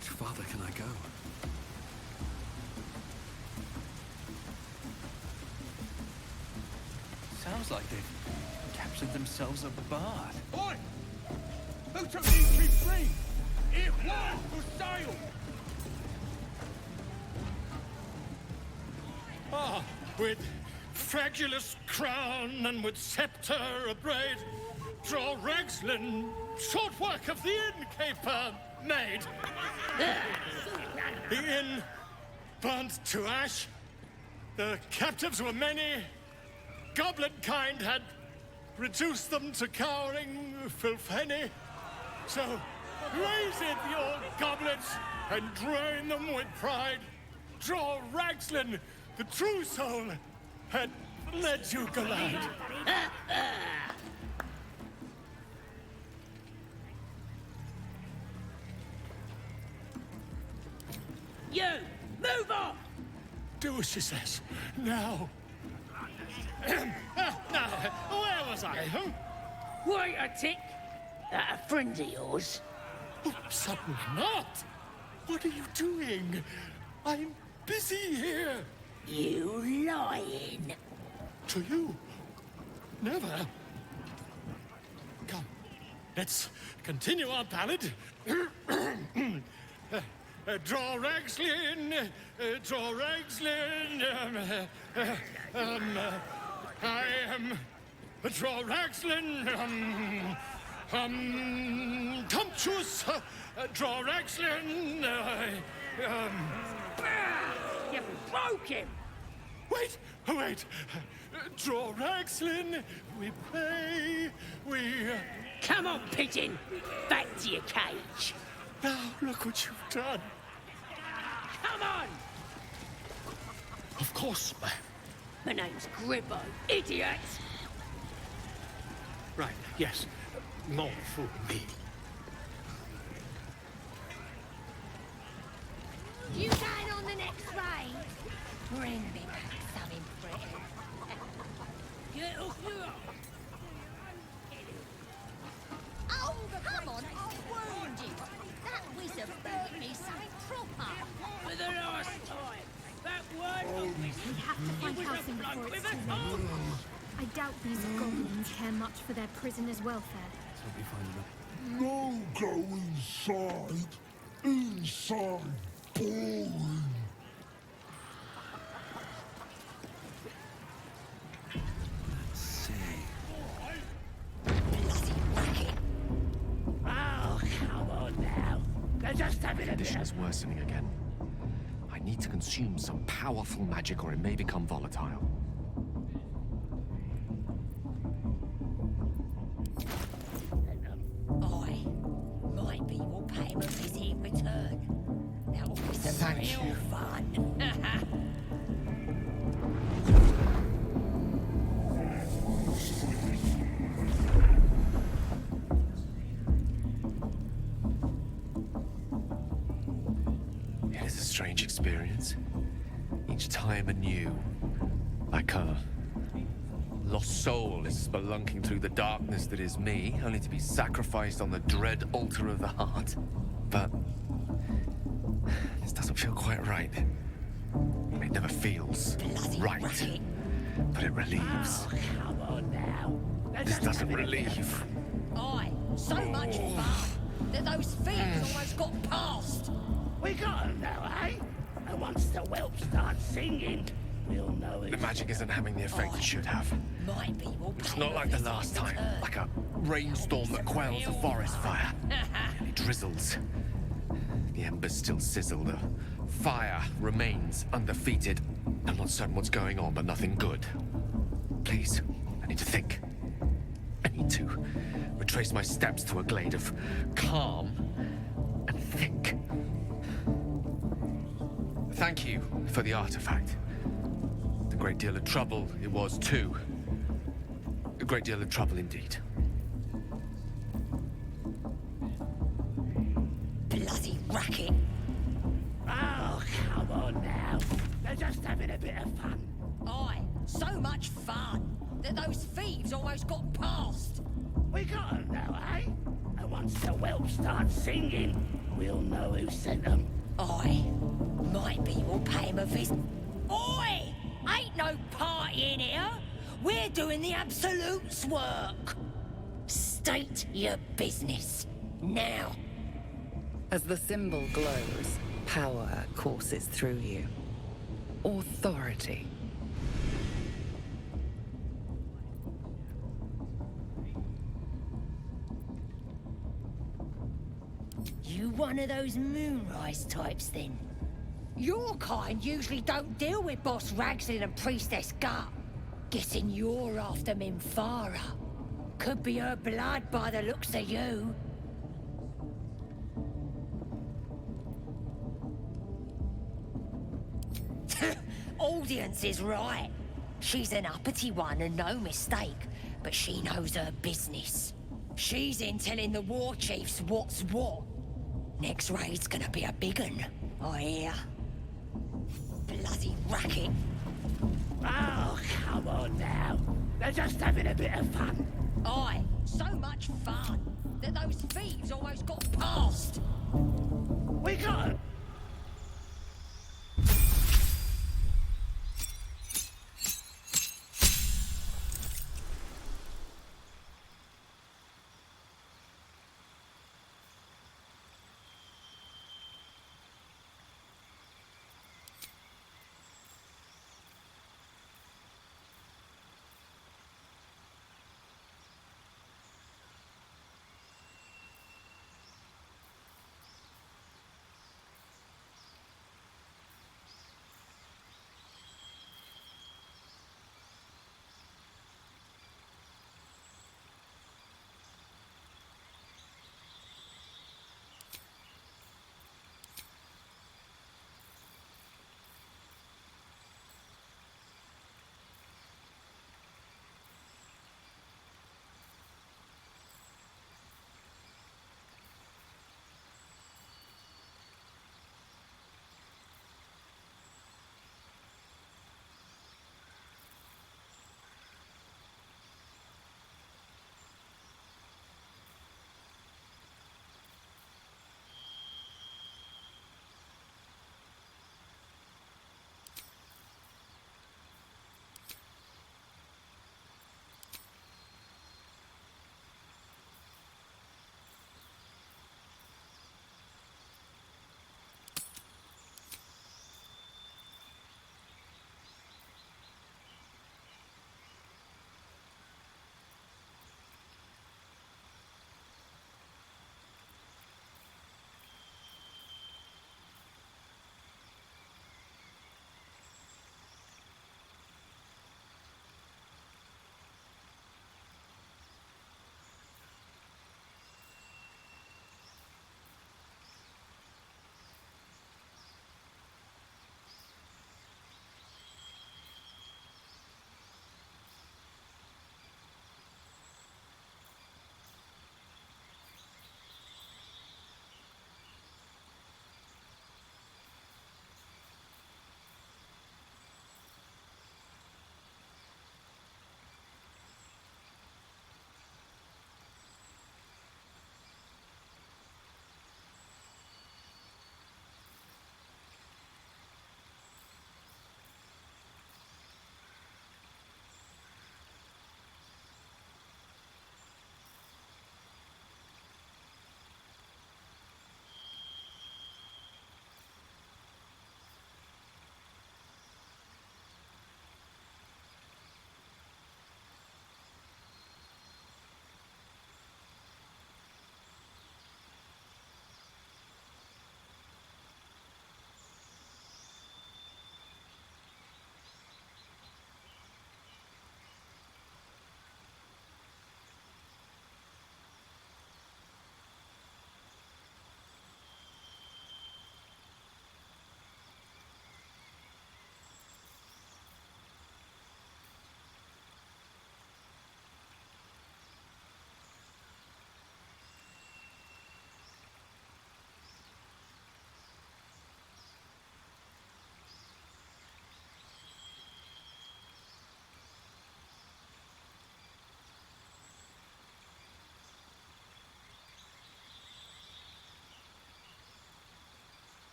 much farther can I go? Sounds like they've captured themselves a bard. Oi! Who took BG3? It was for sale! Ah, with fragulous crown and with sceptre abraid, draw Ragslin, short work of the innkeeper made. The inn burnt to ash. The captives were many. Goblin kind had reduced them to cowering filthenny. So raise it, your goblets, and drain them with pride. Draw Ragslin, the true soul, and let you glide. You! Move on! Do as she says. Now. Now, where was I? Huh? Wait a tick! That a friend of yours? Oh, certainly not. What are you doing? I'm busy here. You lying! To you? Never. Come, let's continue our ballad. Draw Ragslin, draw Ragslin. I am draw Ragslin. Tumptuous, draw Ragslin. You broke him! Wait, wait. Draw Ragslin, we pray, we... Come on, pigeon! Back to your cage! Now, look what you've done. Come on! Of course, ma'am. My name's Gribbo, idiot! Right, yes. Not for me. You going on the next raid? Bring me back something pretty. Get off your... Oh, come on, I'll wound you. That wizard brought me something proper. For the last time! That one... We have to find housing before it's too late. I doubt these goblins care much for their prisoners' welfare. So we find enough. No go inside. Inside. Boring. Let's see. Oh, come on now. They're just having a Condition is worsening again. I need to consume some powerful magic or it may become volatile. I might be will pay him a visit in return. That'll be some Thank real you. fun. It is a strange experience. Each time anew. Like a lost soul is spelunking through the darkness that is me, only to be sacrificed on the dread altar of the heart. But this doesn't feel quite right. It never feels Bloody right, racket. but it relieves. Oh, come on now. They're This just doesn't having a bit of relieve. Aye, so much fun that those thieves almost got past. We got 'em now, eh? And once the whelp starts singing, we'll know The it's... magic isn't having the effect it should have. Might be will pay It's him not a like the visit last in time, return. like a rainstorm that quells a forest fire. It drizzles. The embers still sizzle. The fire remains undefeated. I'm not certain what's going on, but nothing good. Please, I need to think. I need to retrace my steps to a glade of calm and think. Thank you for the artifact. A great deal of trouble it was too. A great deal of trouble indeed. Bloody racket. Oh, come on now. They're just having a bit of fun. Aye, so much fun that those thieves almost got past. We got 'em now, eh? And once the whelp starts singing, we'll know who sent them. Aye. Maybe we'll pay him a visit. Oi! Ain't no party in here. We're doing the Absolute's work. State your business. Now. As the symbol glows, power courses through you. Authority. You one of those moonrise types, then? Your kind usually don't deal with Boss Ragslin and Priestess Gut. Guessing you're after Minfara. Could be her blood by the looks of you. Audience is right. She's an uppity one and no mistake, but she knows her business. She's in telling the war chiefs what's what. Next raid's gonna be a big un, I hear. Bloody racket. Oh, come on now. They're just having a bit of fun. Aye, so much fun that those thieves almost got past. We got 'em.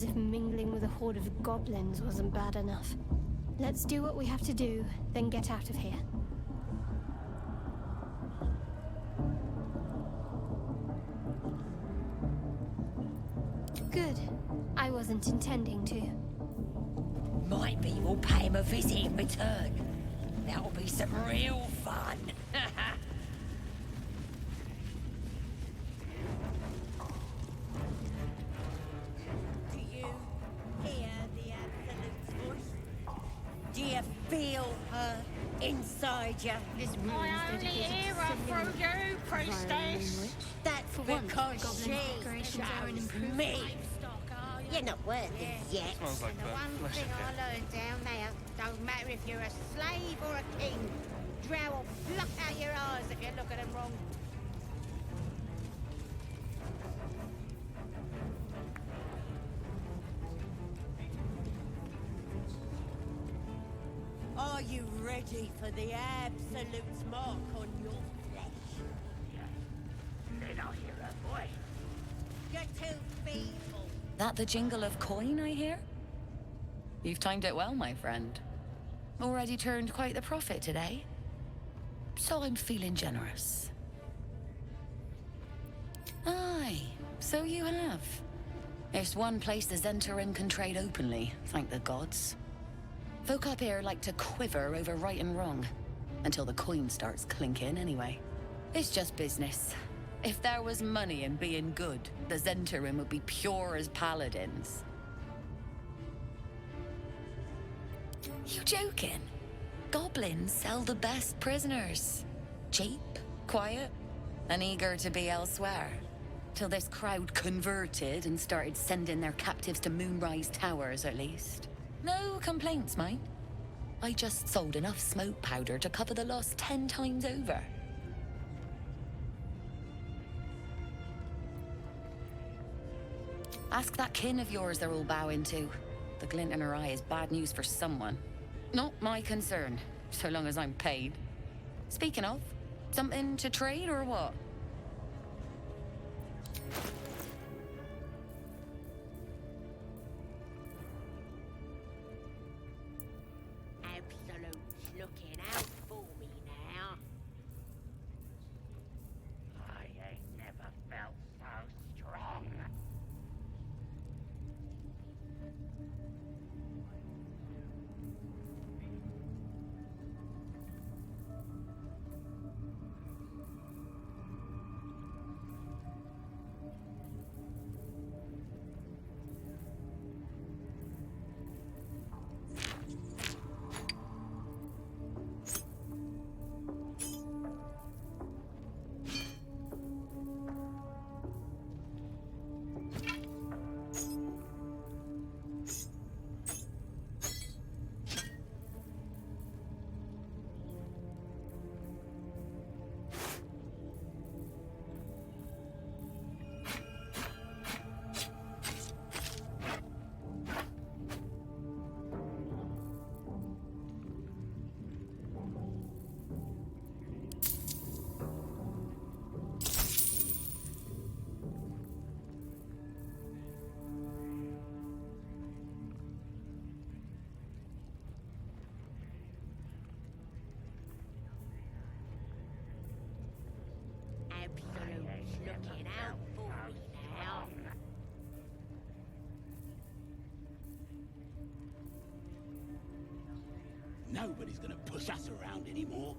if mingling with a horde of goblins wasn't bad enough. Let's do what we have to do, then get out of here. Good. I wasn't intending to. Might be we'll pay him a visit in return. That'll be some real fun. Do you hear the Absolute's voice? Do you feel her inside you? I only hear her through you, priestess. That's For once, because goblin she decorations are an chose improvement. me. You're not worth it yet. Smells like And the burnt one flesh thing up I here. learned down there, don't matter if you're a slave or a king. Drow will pluck out your eyes if you look at them wrong. Are you ready for the Absolute's mark on your flesh? Then I hear a voice. You're too feeble. That the jingle of coin I hear? You've timed it well, my friend. Already turned quite the profit today. So I'm feeling generous. Aye, so you have. It's one place the Zentarim can trade openly, thank the gods. Folk up here like to quiver over right and wrong, until the coin starts clinking anyway. It's just business. If there was money in being good, the Zentarim would be pure as paladins. You joking? Goblins sell the best prisoners. Cheap, quiet, and eager to be elsewhere. Till this crowd converted and started sending their captives to Moonrise Towers, at least. No complaints, mind. I just sold enough smoke powder to cover the loss 10 times over. Ask that kin of yours they're all bowing to. The glint in her eye is bad news for someone. Not my concern, so long as I'm paid. Speaking of, something to trade or what? Absolute's looking out for me now. I ain't never felt so strong. Absolute's looking out for me now. Nobody's gonna push us around anymore.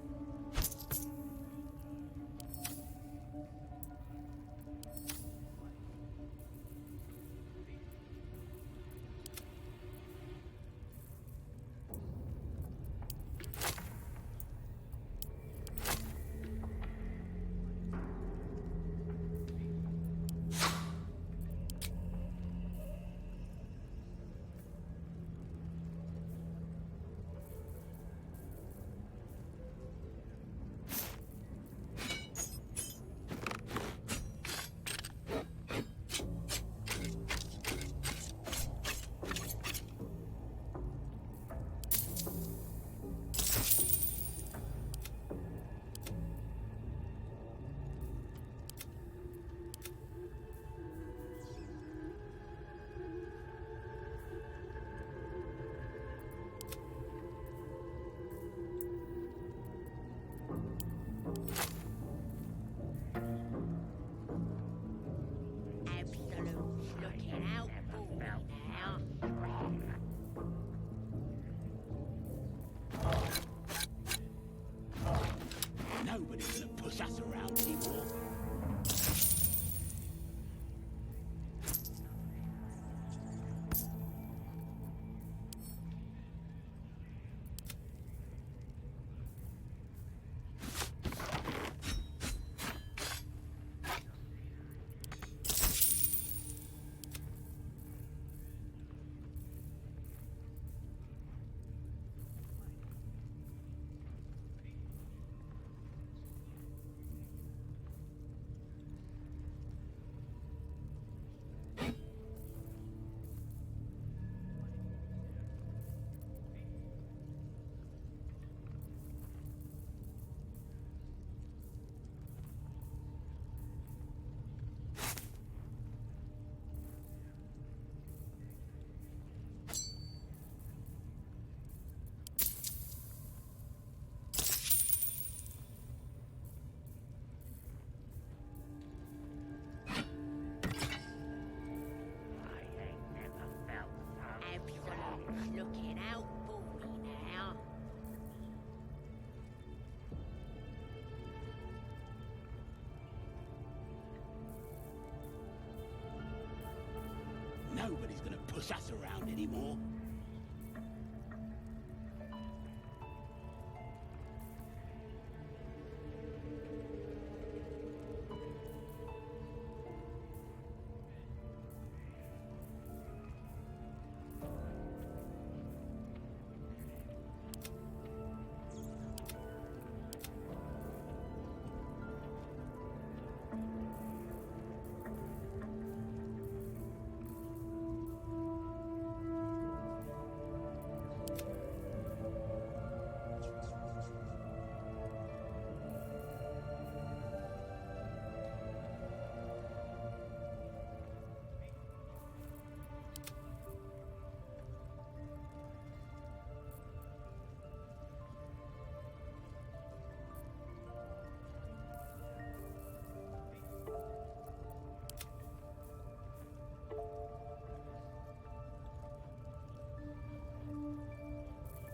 Nobody's gonna push us around anymore.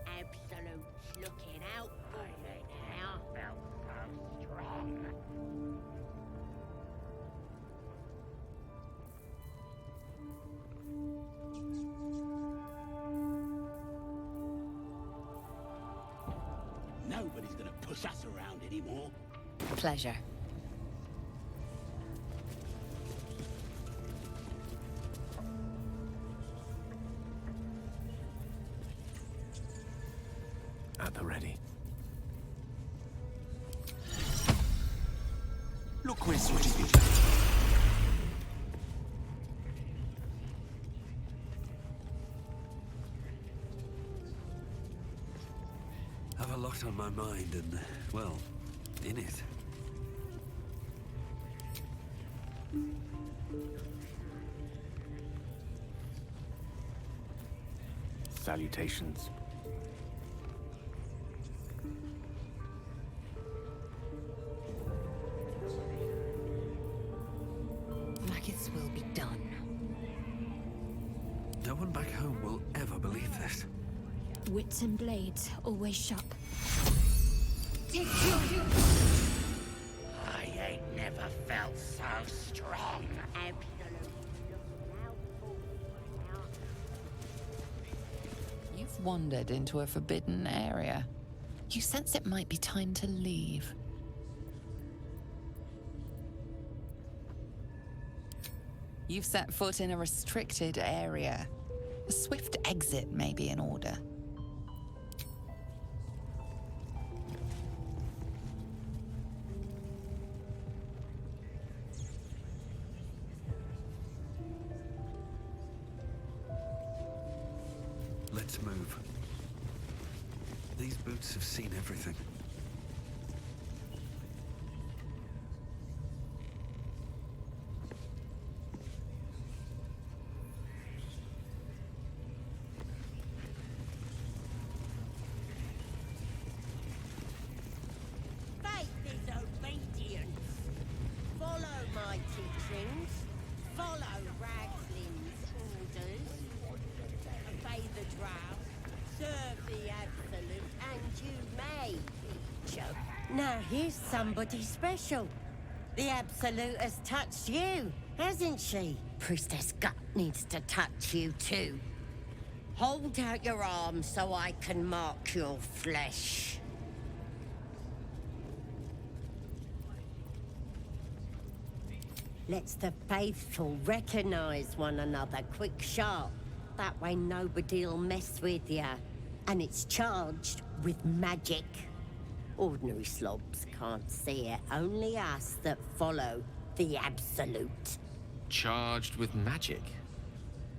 Absolute's looking out for you now. Felt so strong. Nobody's gonna push us around anymore. Pleasure. At the ready. Look questo ci Have a lot on my mind and, well, in it. Salutations. Maggots will be done. No one back home will ever believe this. Wits and blades, always sharp. I ain't never felt so strong. Absolute looking out for you now. You've wandered into a forbidden area. You sense it might be time to leave. You've set foot in a restricted area. A swift exit may be in order. Let's move. These boots have seen everything. Faith is obedience. Follow my teachings. Follow Ragslin's orders. Obey the drow. Serve the Absolute, and you may be choked. Now here's somebody special. The Absolute has touched you, hasn't she? Priestess Gut needs to touch you too. Hold out your arm so I can mark your flesh. Let's the faithful recognize one another quick sharp. That way nobody'll mess with ya. And it's charged with magic. Ordinary slobs can't see it, only us that follow the Absolute. Charged with magic.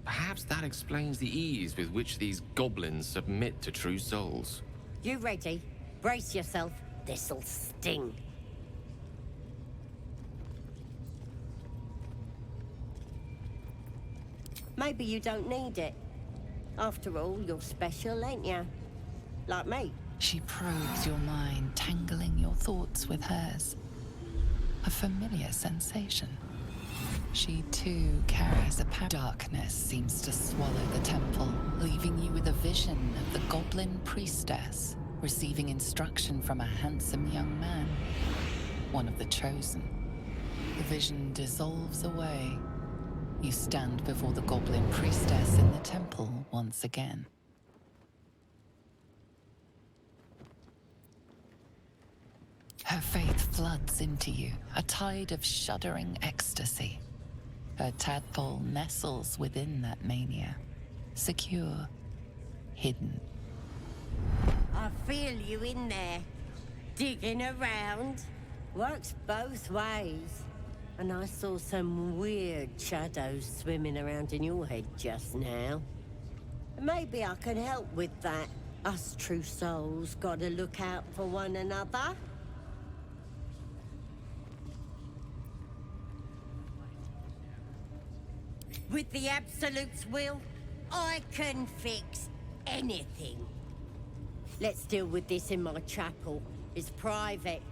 Perhaps that explains the ease with which these goblins submit to true souls. You ready? Brace yourself. This'll sting. Maybe you don't need it. After all, you're special, ain't ya? Like me. She probes your mind, tangling your thoughts with hers. A familiar sensation. She too carries a power. Darkness seems to swallow the temple, leaving you with a vision of the goblin priestess receiving instruction from a handsome young man, one of the chosen. The vision dissolves away, You stand before the goblin priestess in the temple once again. Her faith floods into you, a tide of shuddering ecstasy. Her tadpole nestles within that mania, secure, hidden. I feel you in there, digging around. Works both ways. And I saw some weird shadows swimming around in your head just now. Maybe I can help with that. Us true souls gotta look out for one another. With the Absolute's will, I can fix anything. Let's deal with this in my chapel. It's private.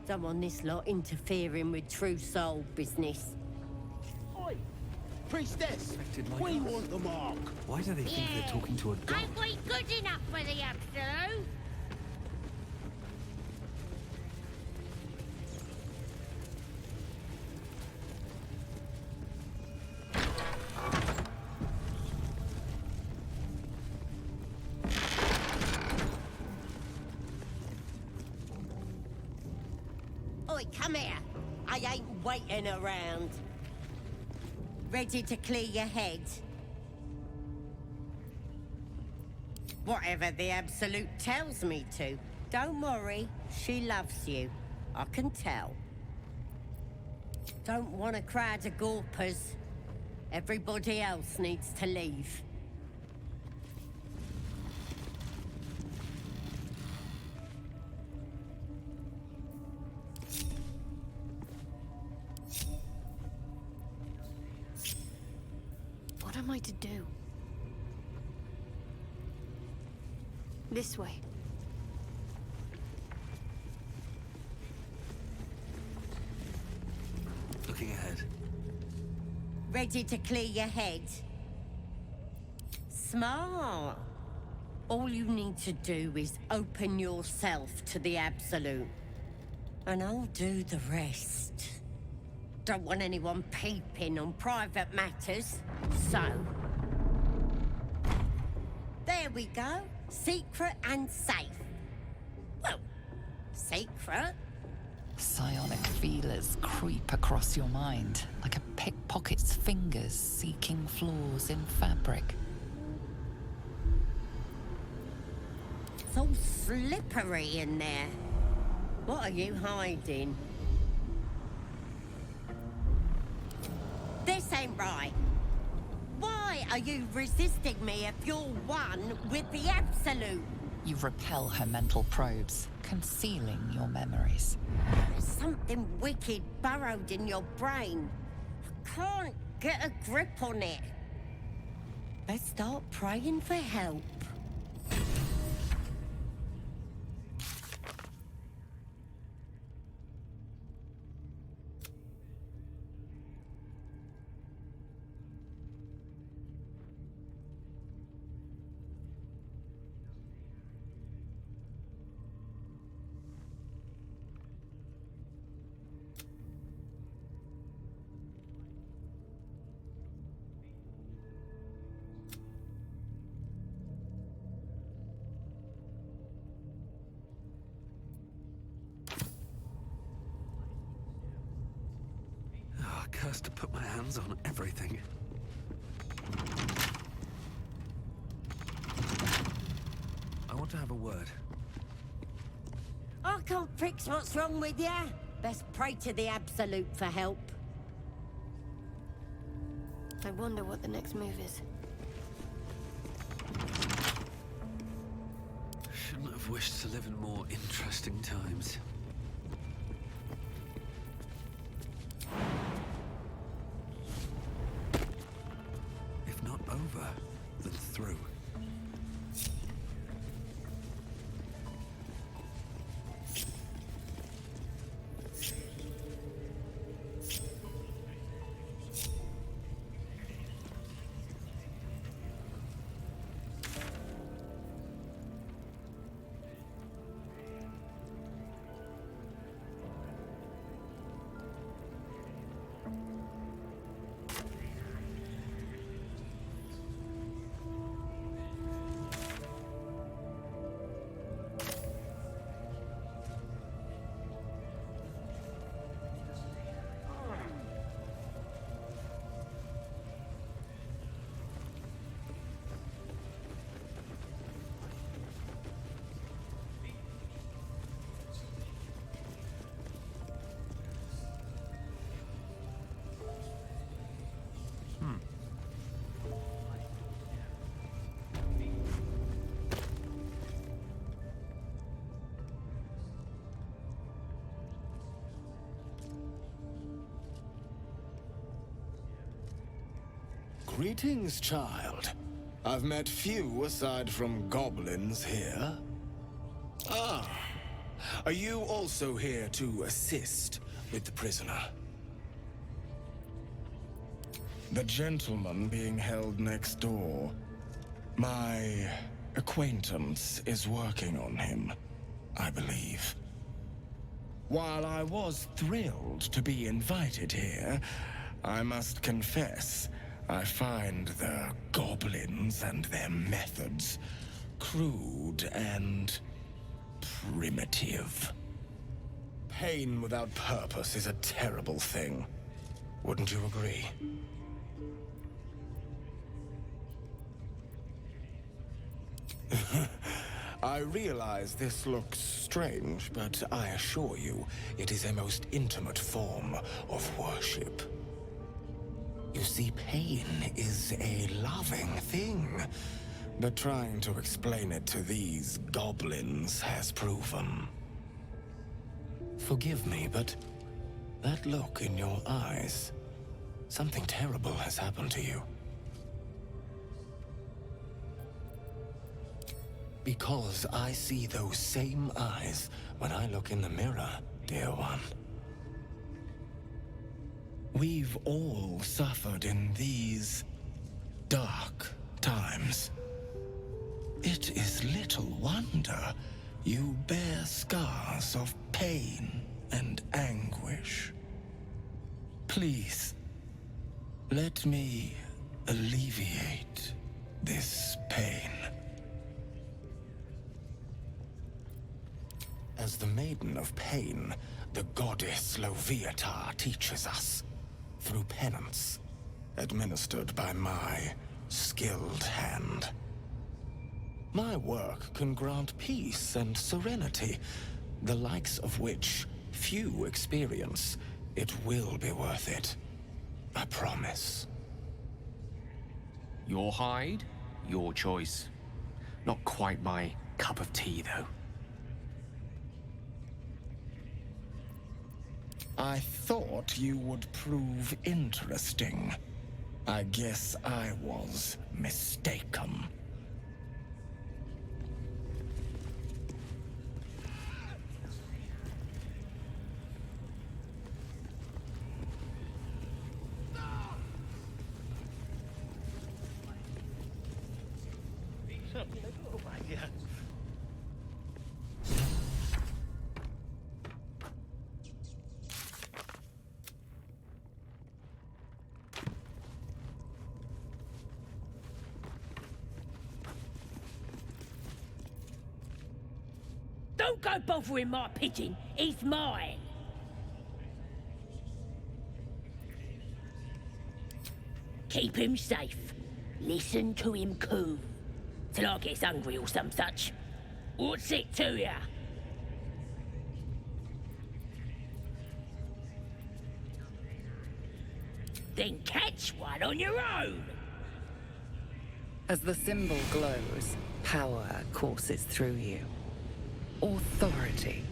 Don't want this lot interfering with true soul business. Oi! Priestess! We want the mark! Why do they think they're talking to a god? Ain't we good enough for the Absolute? Oi, come here. I ain't waiting around. Ready to clear your head? Whatever the Absolute tells me to. Don't worry, she loves you. I can tell. Don't want a crowd of gawpers. Everybody else needs to leave. What am I to do? This way. Looking ahead. Ready to clear your head? Smart. All you need to do is open yourself to the Absolute. And I'll do the rest. Don't want anyone peeping on private matters, so... There we go. Secret and safe. Well, secret. Psionic feelers creep across your mind, like a pickpocket's fingers seeking flaws in fabric. It's all slippery in there. What are you hiding? This ain't right. Why are you resisting me if you're one with the Absolute? You repel her mental probes, concealing your memories. There's something wicked burrowed in your brain. I can't get a grip on it. Let's start praying for help. Cursed to put my hands on everything. I want to have a word. I can't fix what's wrong with you. Best pray to the Absolute for help. I wonder what the next move is. Shouldn't have wished to live in more interesting times. If not over, then through. Greetings, child. I've met few aside from goblins here. Ah, are you also here to assist with the prisoner? The gentleman being held next door. My acquaintance is working on him, I believe. While I was thrilled to be invited here, I must confess, I find the goblins and their methods crude and primitive. Pain without purpose is a terrible thing. Wouldn't you agree? I realize this looks strange, but I assure you, it is a most intimate form of worship. You see, pain is a loving thing, but trying to explain it to these goblins has proven. Forgive me, but that look in your eyes, something terrible has happened to you. Because I see those same eyes when I look in the mirror, dear one. We've all suffered in these dark times. It is little wonder you bear scars of pain and anguish. Please, let me alleviate this pain. As the Maiden of Pain, the goddess Loviatar teaches us, through penance, administered by my skilled hand. My work can grant peace and serenity, the likes of which few experience. It will be worth it. I promise. Your hide, your choice. Not quite my cup of tea, though. I thought you would prove interesting. I guess I was mistaken. Don't go bothering my pigeon. He's mine. Keep him safe. Listen to him coo. Till I gets hungry or some such. What's it to ya? Then catch one on your own. As the symbol glows, power courses through you. Authority.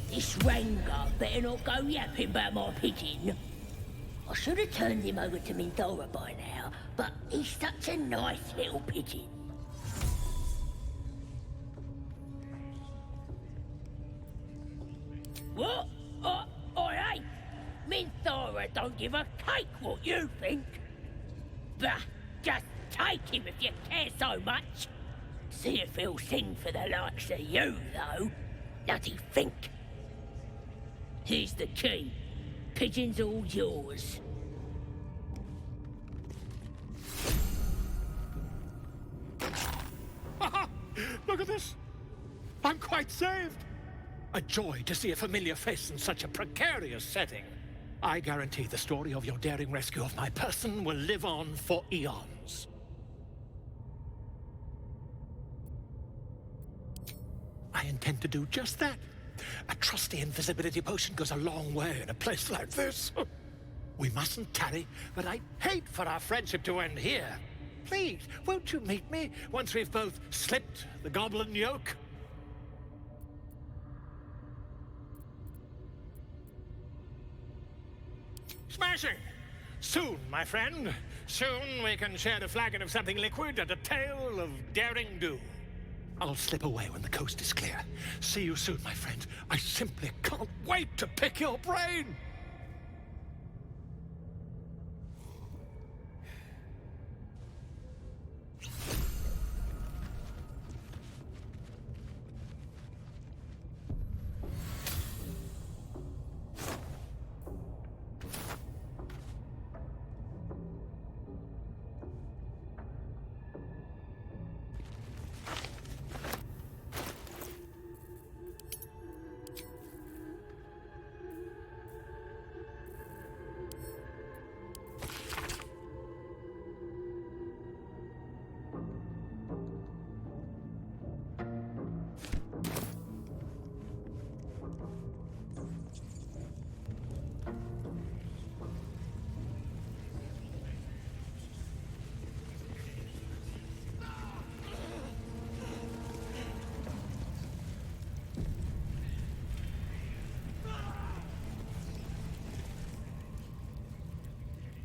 This Ranger better not go yapping about my pigeon. I should have turned him over to Minthora by now, but he's such a nice little pigeon. What? I ain't. Minthora don't give a cake what you think. Bah, just take him if you care so much. See if he'll sing for the likes of you, though. bloody think. Here's the key. Pigeon's all yours. Look at this! I'm quite saved! A joy to see a familiar face in such a precarious setting. I guarantee the story of your daring rescue of my person will live on for eons. I intend to do just that. A trusty invisibility potion goes a long way in a place like this. We mustn't tarry, but I'd hate for our friendship to end here. Please, won't you meet me once we've both slipped the goblin yoke? Smashing! Soon, my friend. Soon we can share a flagon of something liquid and a tale of daring do. I'll slip away when the coast is clear. See you soon, my friend. I simply can't wait to pick your brain!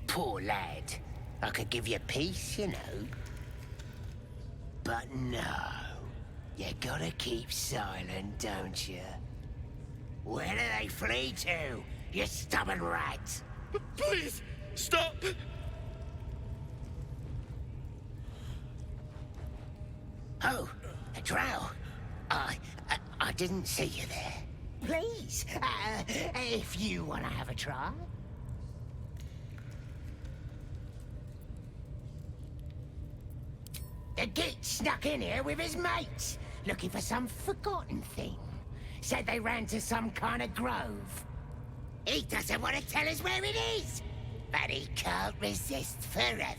Poor lad. I could give you peace, you know. But no. You gotta keep silent, don't you? Where do they flee to, you stubborn rat? Please, stop! Oh, a drow. I didn't see you there. Please, if you want to have a try. The git snuck in here with his mates, looking for some forgotten thing. Said they ran to some kind of grove. He doesn't want to tell us where it is, but he can't resist forever.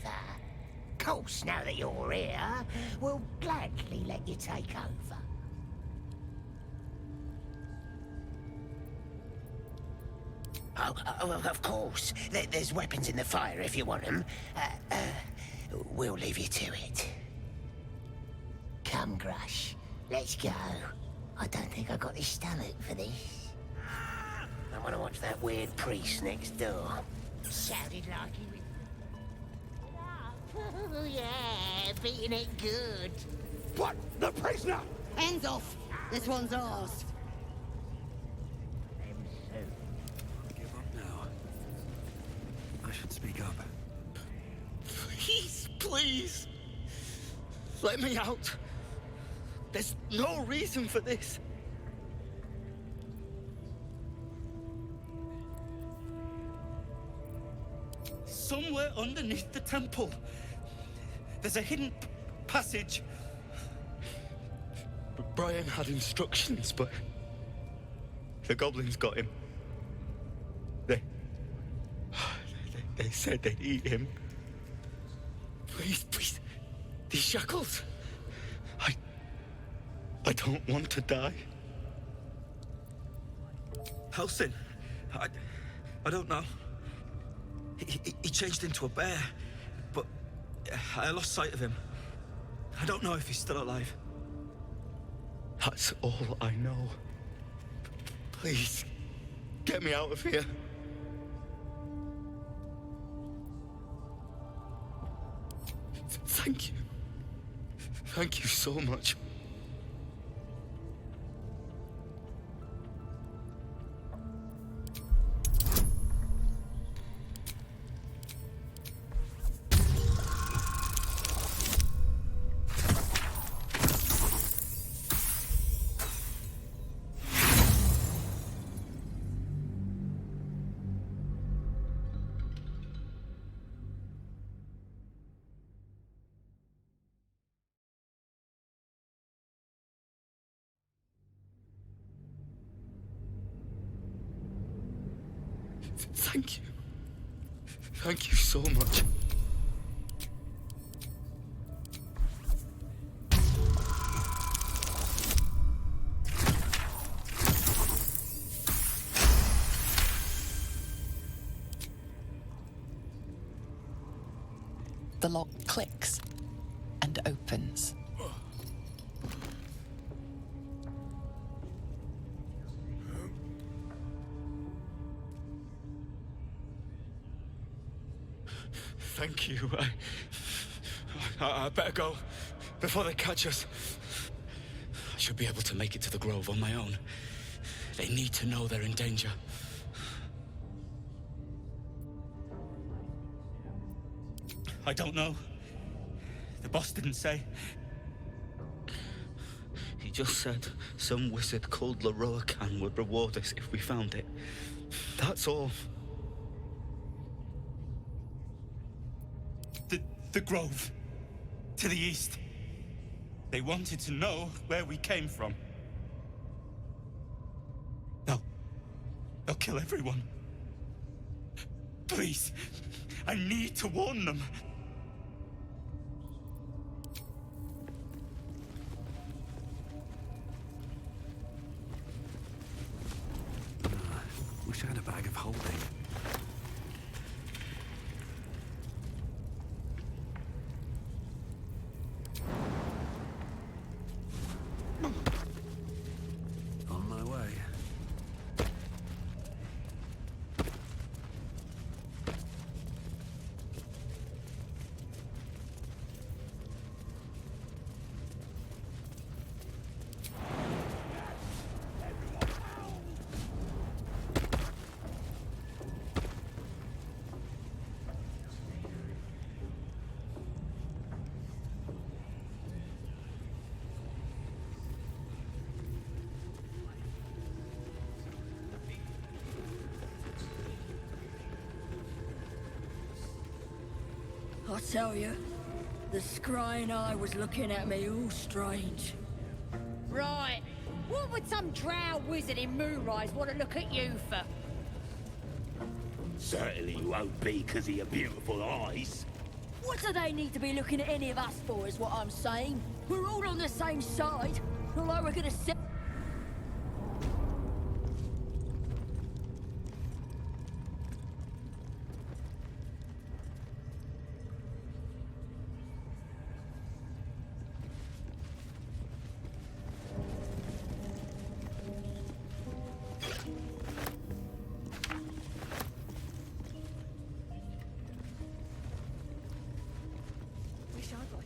Course, now that you're here, we'll gladly let you take over. Oh, of course. There's weapons in the fire if you want them. We'll leave you to it. Come, Grush. Let's go. I don't think I got the stomach for this. I want to watch that weird priest next door. Sounded like he was... Oh, yeah, beating it good. What? The prisoner? Hands off! This one's ours. Give up now. I should speak up. Please, please. Let me out. There's no reason for this. Somewhere underneath the temple, there's a hidden passage. Brian had instructions, but the goblins got him. They said they'd eat him. Please, please, these shackles. I don't want to die. Halsin, I don't know. He changed into a bear, but I lost sight of him. I don't know if he's still alive. That's all I know. Please, get me out of here. Thank you. Thank you so much. Thank you. Thank you so much. The lock clicks and opens. Thank you. I better go before they catch us. I should be able to make it to the Grove on my own. They need to know they're in danger. I don't know. The boss didn't say. He just said some wizard called Leroacan would reward us if we found it. That's all. The Grove. To the east. They wanted to know where we came from. They'll kill everyone. Please, I need to warn them. Wish I had a bag of holding. On my way. I tell you, the scrying eye was looking at me all strange. Right. What would some drow wizard in Moonrise want to look at you for? Certainly you won't be because of your beautiful eyes. What do they need to be looking at any of us for, is what I'm saying? We're all on the same side. Although we're gonna sit... Wish I got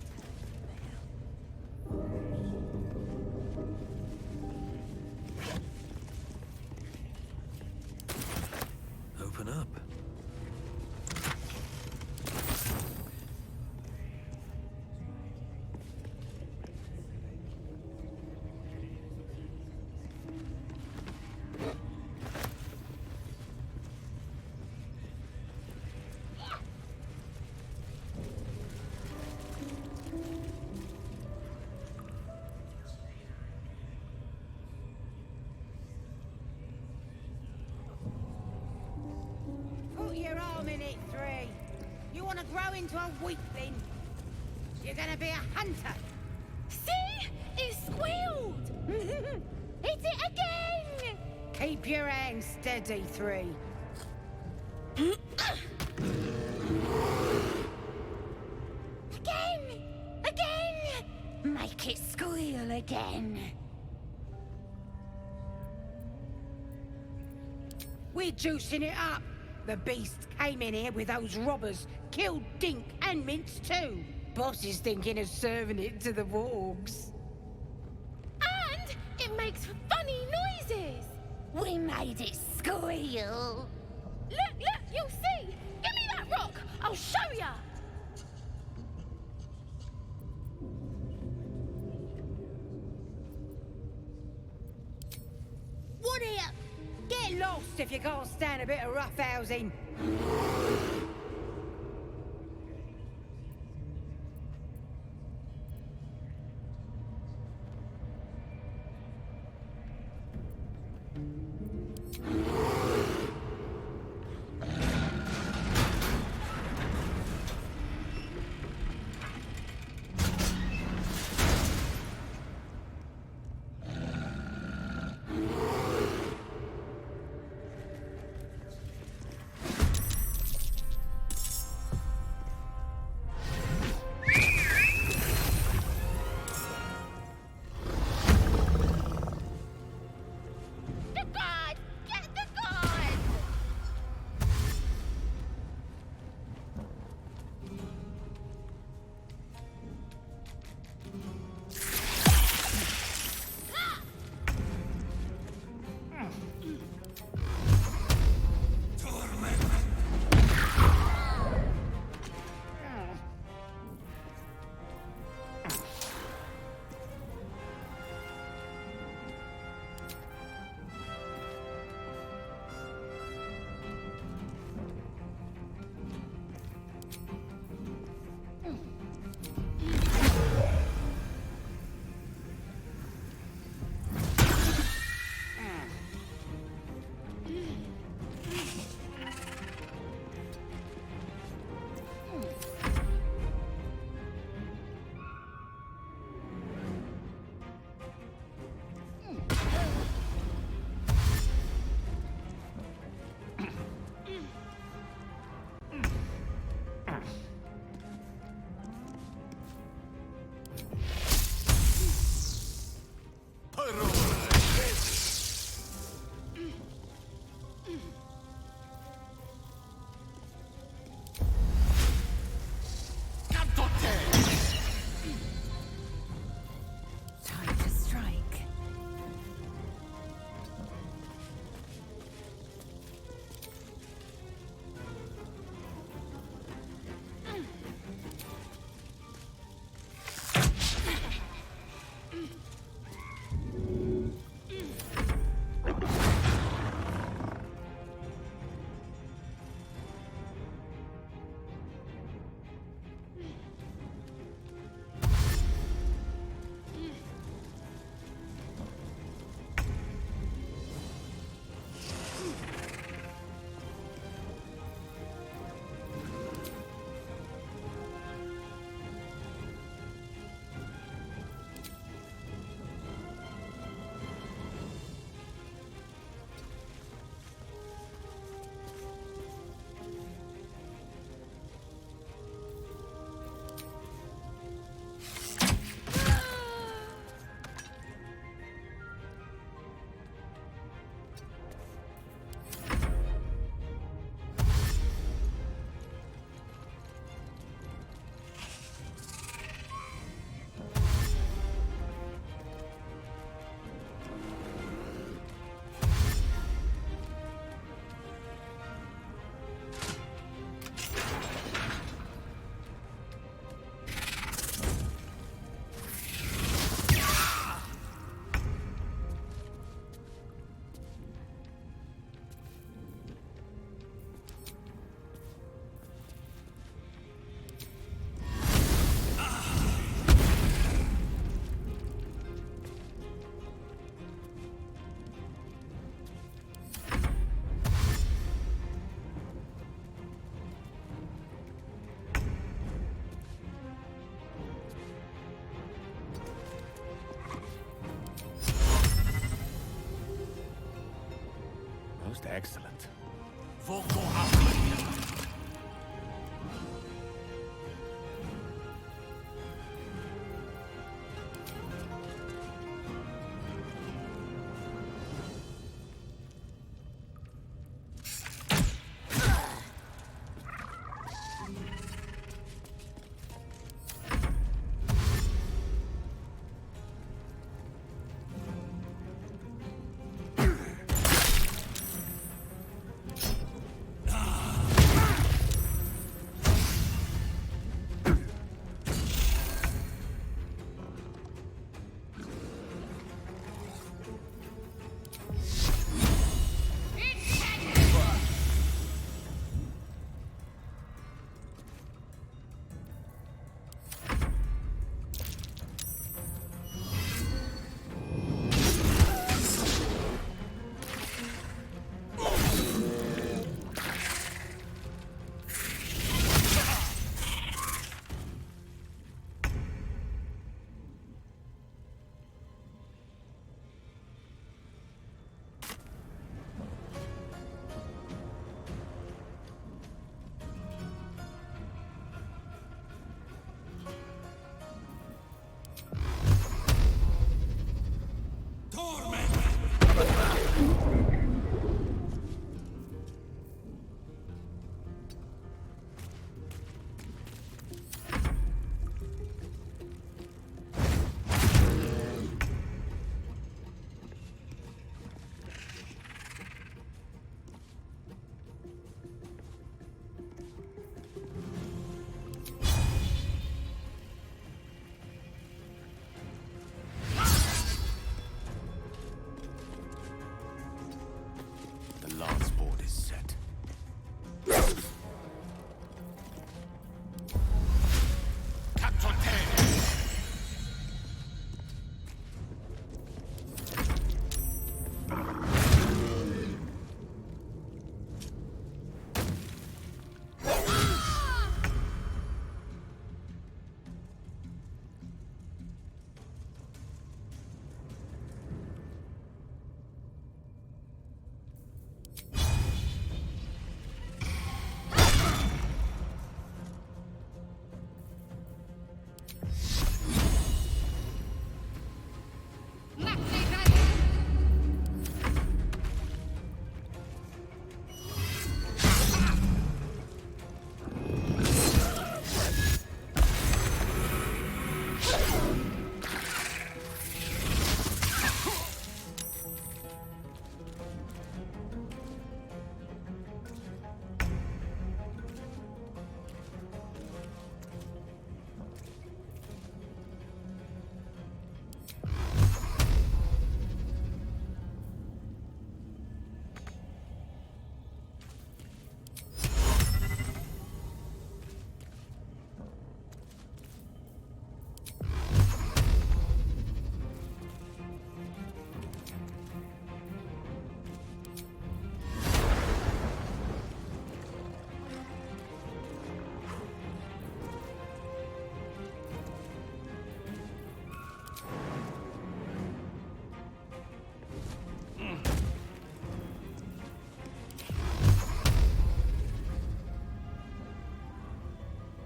Open up. Put your arm in it, 3. You want to grow into a weakling? You're gonna be a hunter. See? It squealed! Hit it again! Keep your hands steady, 3. Again! Again! Make it squeal again. We're juicing it up. The beast came in here with those robbers, killed Dink and Mince too. Boss is thinking of serving it to the Vorgs. And it makes funny noises! We made it squeal. Look, you'll see! Give me that rock! I'll show ya! What here? Get lost if you can't stand a bit of roughhousing.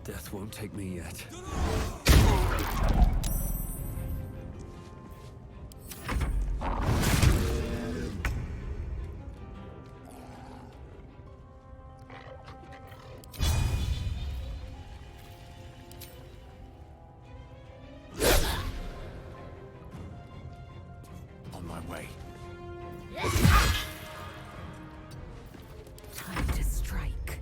Death won't take me yet. On my way. Time to strike.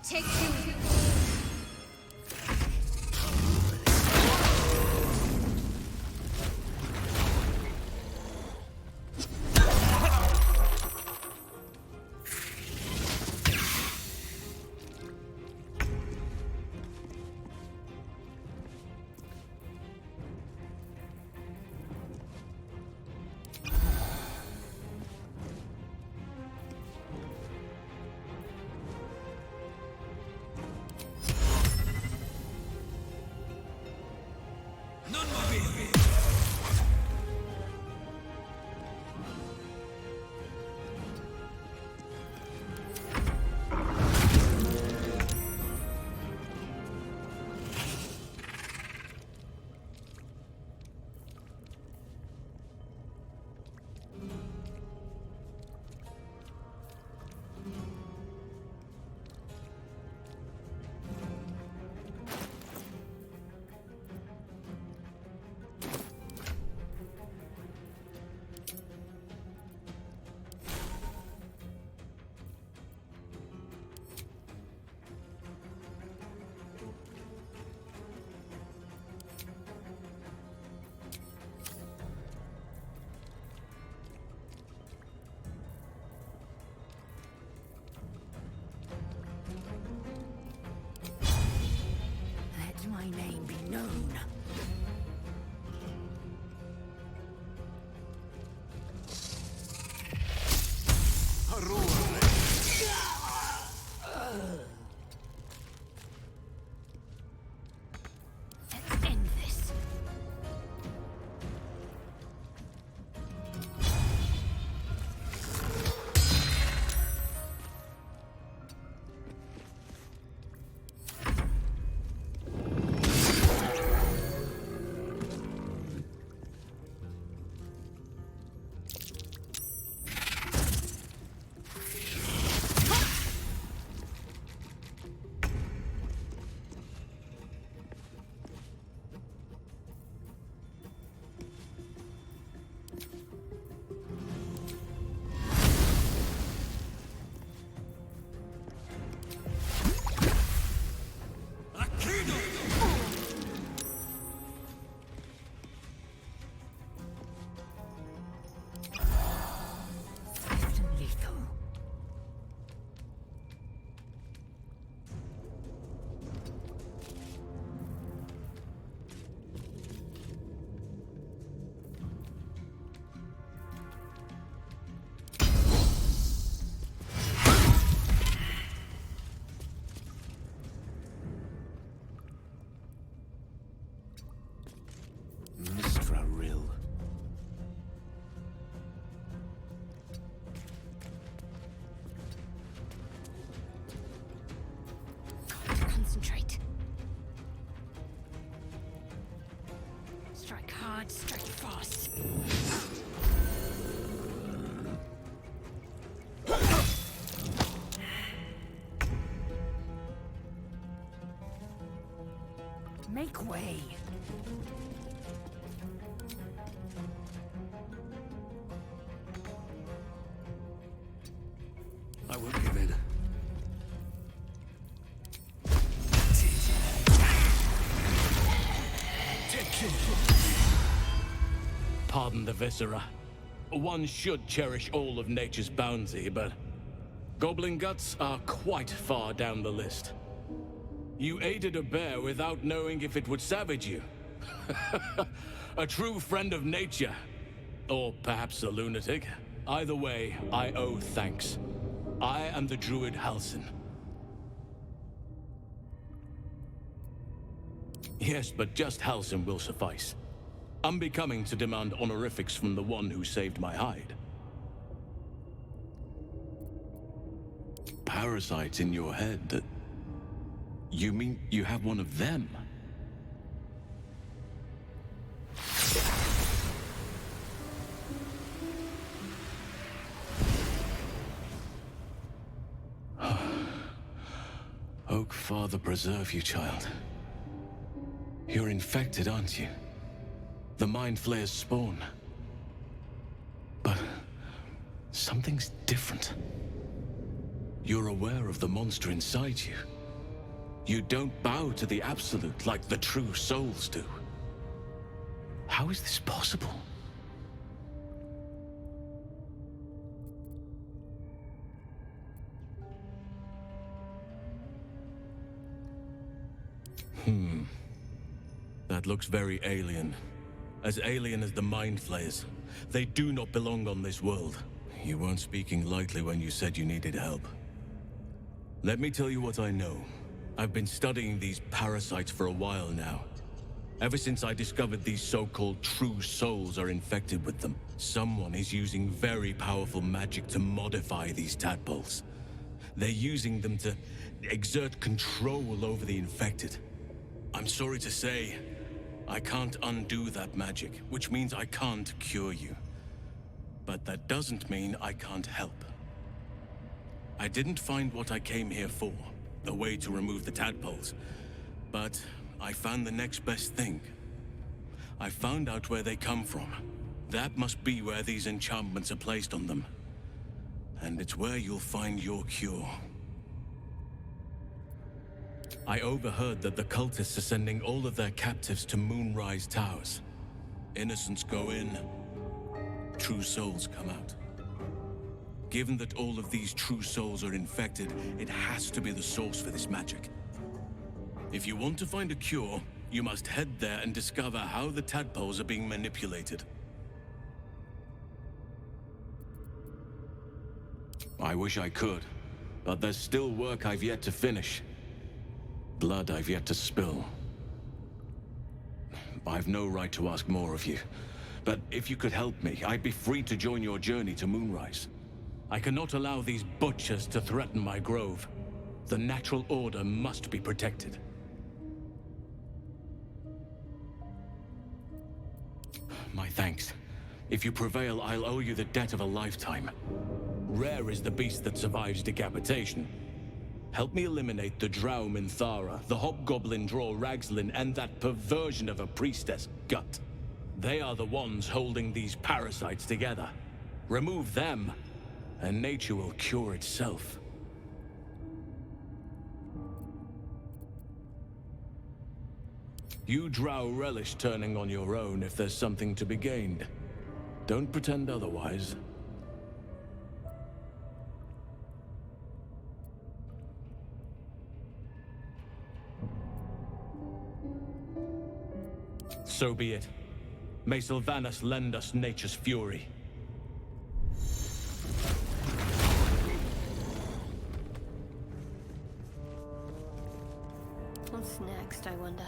Take two. Let my name be known. Let's end this. blood straight fast. Make way. I won't give in. Pardon the viscera. One should cherish all of nature's bounty, but goblin guts are quite far down the list. You aided a bear without knowing if it would savage you. A true friend of nature. Or perhaps a lunatic. Either way, I owe thanks. I am the druid Halsin. Yes, but just Halsin will suffice. Unbecoming to demand honorifics from the one who saved my hide. Parasites in your head that... You mean you have one of them? Oak Father preserve you, child. You're infected, aren't you? The Mind Flayer's spawn. But something's different. You're aware of the monster inside you. You don't bow to the Absolute like the true souls do. How is this possible? That looks very alien. As alien as the Mind Flayers. They do not belong on this world. You weren't speaking lightly when you said you needed help. Let me tell you what I know. I've been studying these parasites for a while now. Ever since I discovered these so-called true souls are infected with them, someone is using very powerful magic to modify these tadpoles. They're using them to exert control over the infected. I'm sorry to say, I can't undo that magic, which means I can't cure you. But that doesn't mean I can't help. I didn't find what I came here for, the way to remove the tadpoles, but I found the next best thing. I found out where they come from. That must be where these enchantments are placed on them. And it's where you'll find your cure. I overheard that the cultists are sending all of their captives to Moonrise Towers. Innocents go in, true souls come out. Given that all of these true souls are infected, it has to be the source for this magic. If you want to find a cure, you must head there and discover how the tadpoles are being manipulated. I wish I could, but there's still work I've yet to finish. Blood I've yet to spill. I've no right to ask more of you, but if you could help me, I'd be free to join your journey to Moonrise. I cannot allow these butchers to threaten my grove. The natural order must be protected. My thanks. If you prevail, I'll owe you the debt of a lifetime. Rare is the beast that survives decapitation. Help me eliminate the Drow Minthara, the Hobgoblin Draw Ragslin, and that perversion of a priestess, Gut. They are the ones holding these parasites together. Remove them, and nature will cure itself. You Drow relish turning on your own if there's something to be gained. Don't pretend otherwise. So be it. May Sylvanas lend us nature's fury. What's next, I wonder?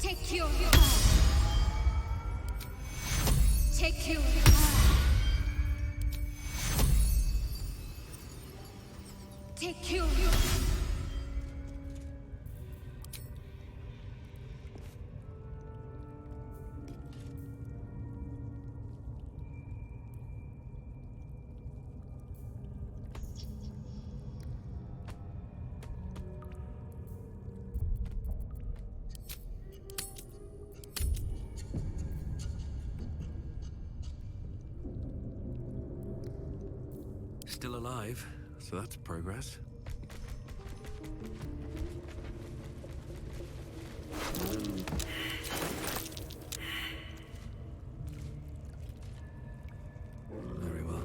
Take your Take your Take your Still alive, so that's progress. Very well.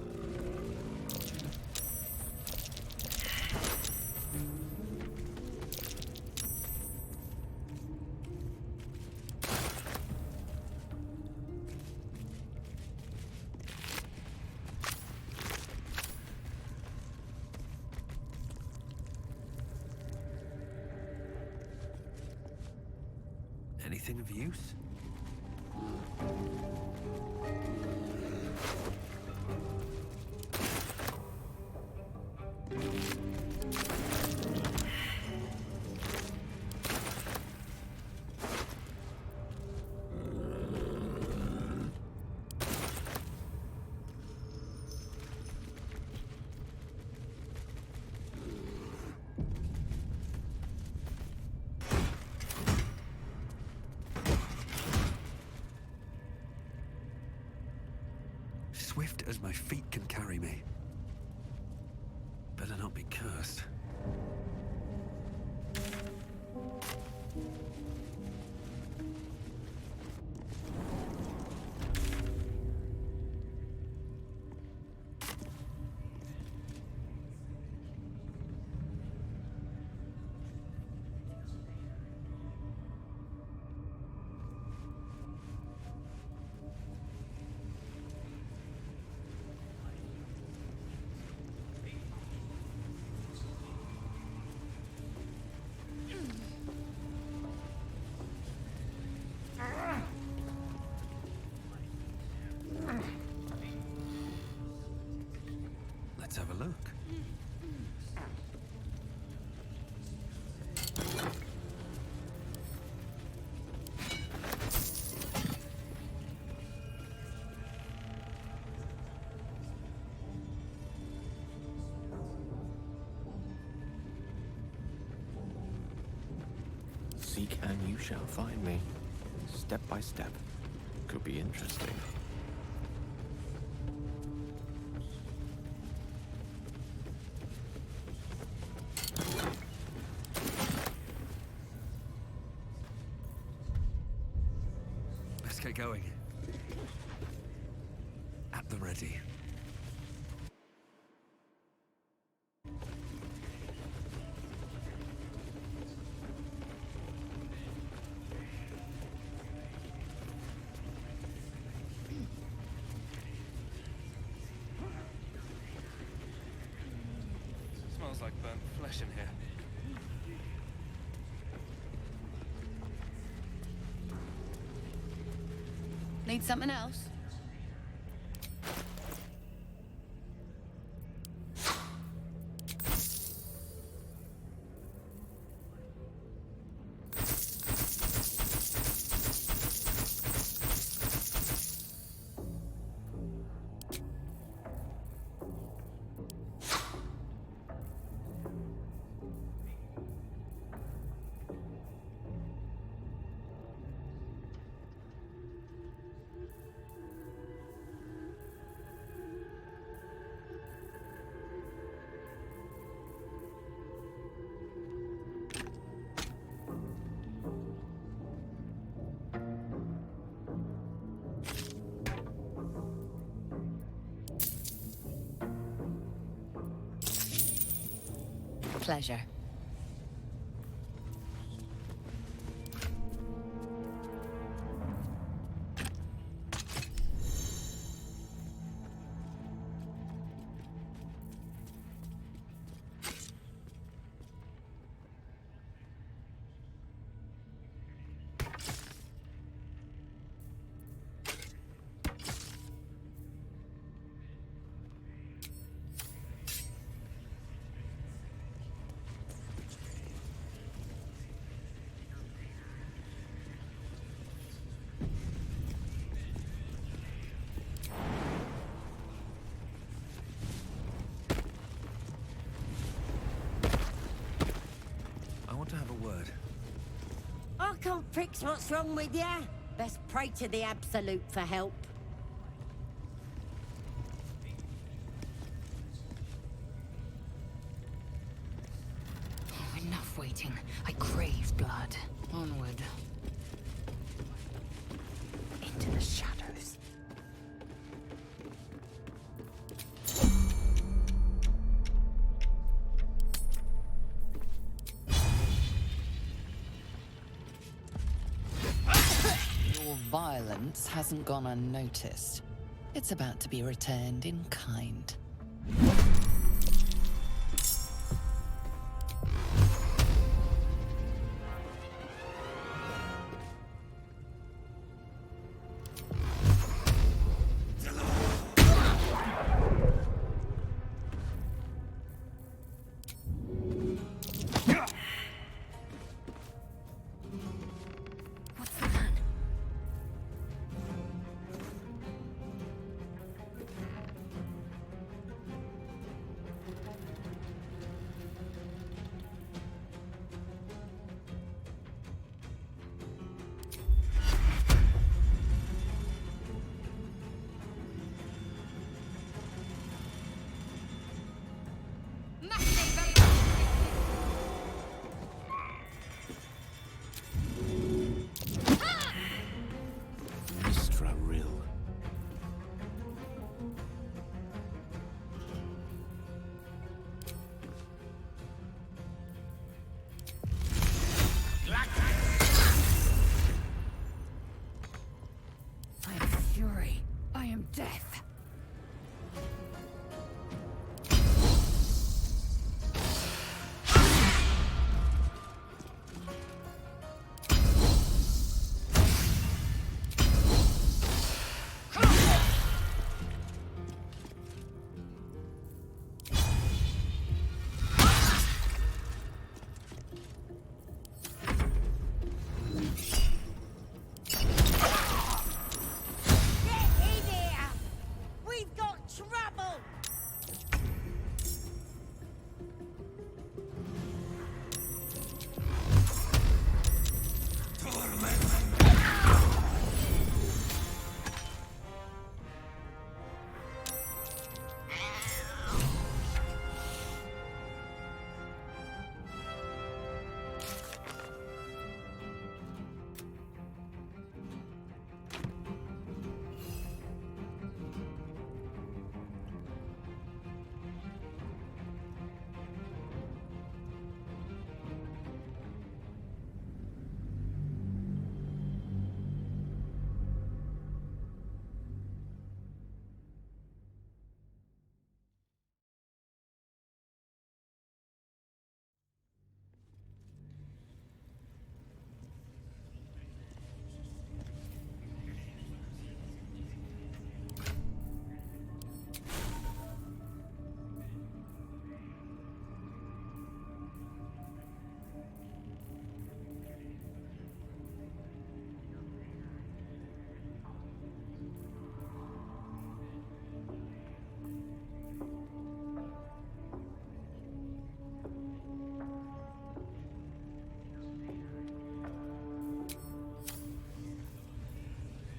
Anything of use? Swift as my feet can carry me. Better not be cursed. Let's have a look. Seek and you shall find me. Step by step. Could be interesting. Let's get going. At the ready. Smells like burnt flesh in here. Need something else? Pleasure. To have a word. I can't fix what's wrong with you. Best pray to the Absolute for help. enough waiting. I crave blood. Onward. Into the shadows. Your violence hasn't gone unnoticed. It's about to be returned in kind. Death.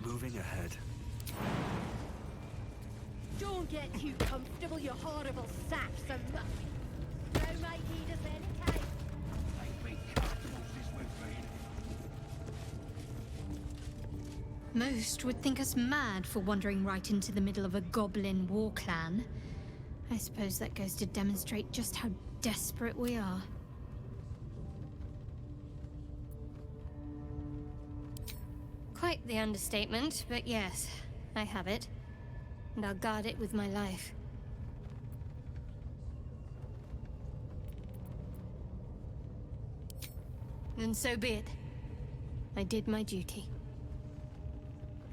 Moving ahead. Don't get too comfortable, you horrible saps and muck. No make heed us any case. Most would think us mad for wandering right into the middle of a goblin war clan. I suppose that goes to demonstrate just how desperate we are. Quite the understatement, but yes, I have it. And I'll guard it with my life. Then so be it. I did my duty.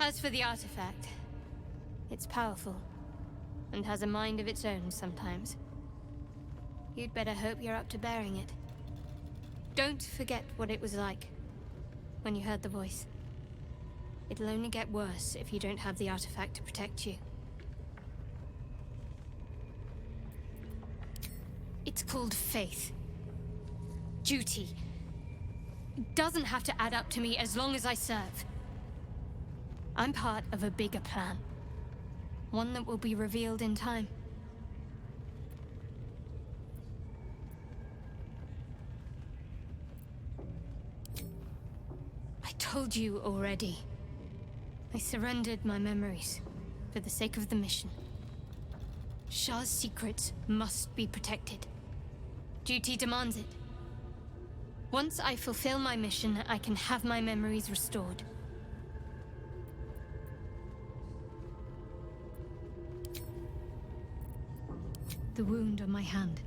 As for the artifact, it's powerful, and has a mind of its own sometimes. You'd better hope you're up to bearing it. Don't forget what it was like when you heard the voice. It'll only get worse if you don't have the artifact to protect you. It's called faith. Duty. It doesn't have to add up to me as long as I serve. I'm part of a bigger plan. One that will be revealed in time. told you already. I surrendered my memories for the sake of the mission. Shah's secrets must be protected. Duty demands it. Once I fulfill my mission, I can have my memories restored. The wound on my hand.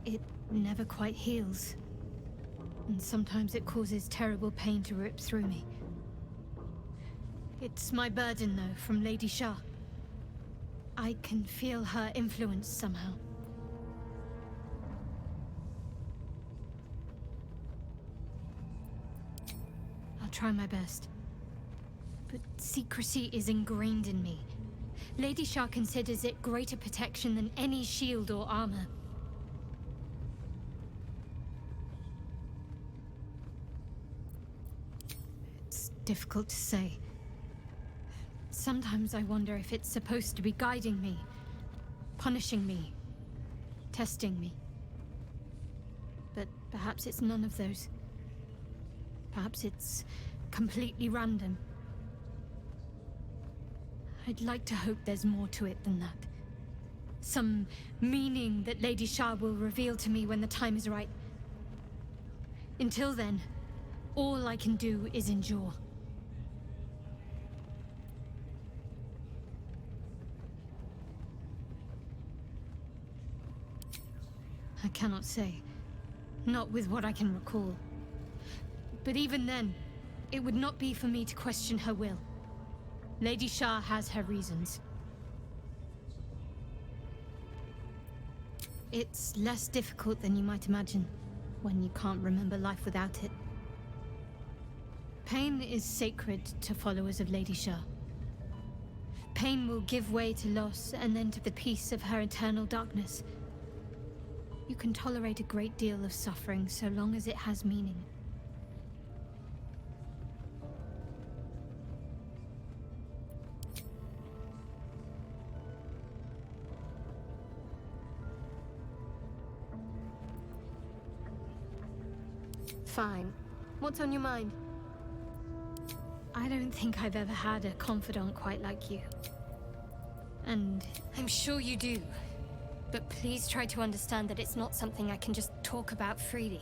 It never quite heals. And sometimes it causes terrible pain to rip through me. It's my burden, though, from Lady Shah. I can feel her influence somehow. I'll try my best. But secrecy is ingrained in me. Lady Shah considers it greater protection than any shield or armor. It's difficult to say. Sometimes I wonder if it's supposed to be guiding me, punishing me, testing me. But perhaps it's none of those. Perhaps it's completely random. I'd like to hope there's more to it than that. Some meaning that Lady Shah will reveal to me when the time is right. Until then, all I can do is endure. I cannot say. Not with what I can recall. But even then, it would not be for me to question her will. Lady Shah has her reasons. It's less difficult than you might imagine, when you can't remember life without it. Pain is sacred to followers of Lady Shah. Pain will give way to loss, and then to the peace of her eternal darkness. You can tolerate a great deal of suffering so long as it has meaning. Fine. What's on your mind? I don't think I've ever had a confidant quite like you. And I'm sure you do. But please try to understand that it's not something I can just talk about freely.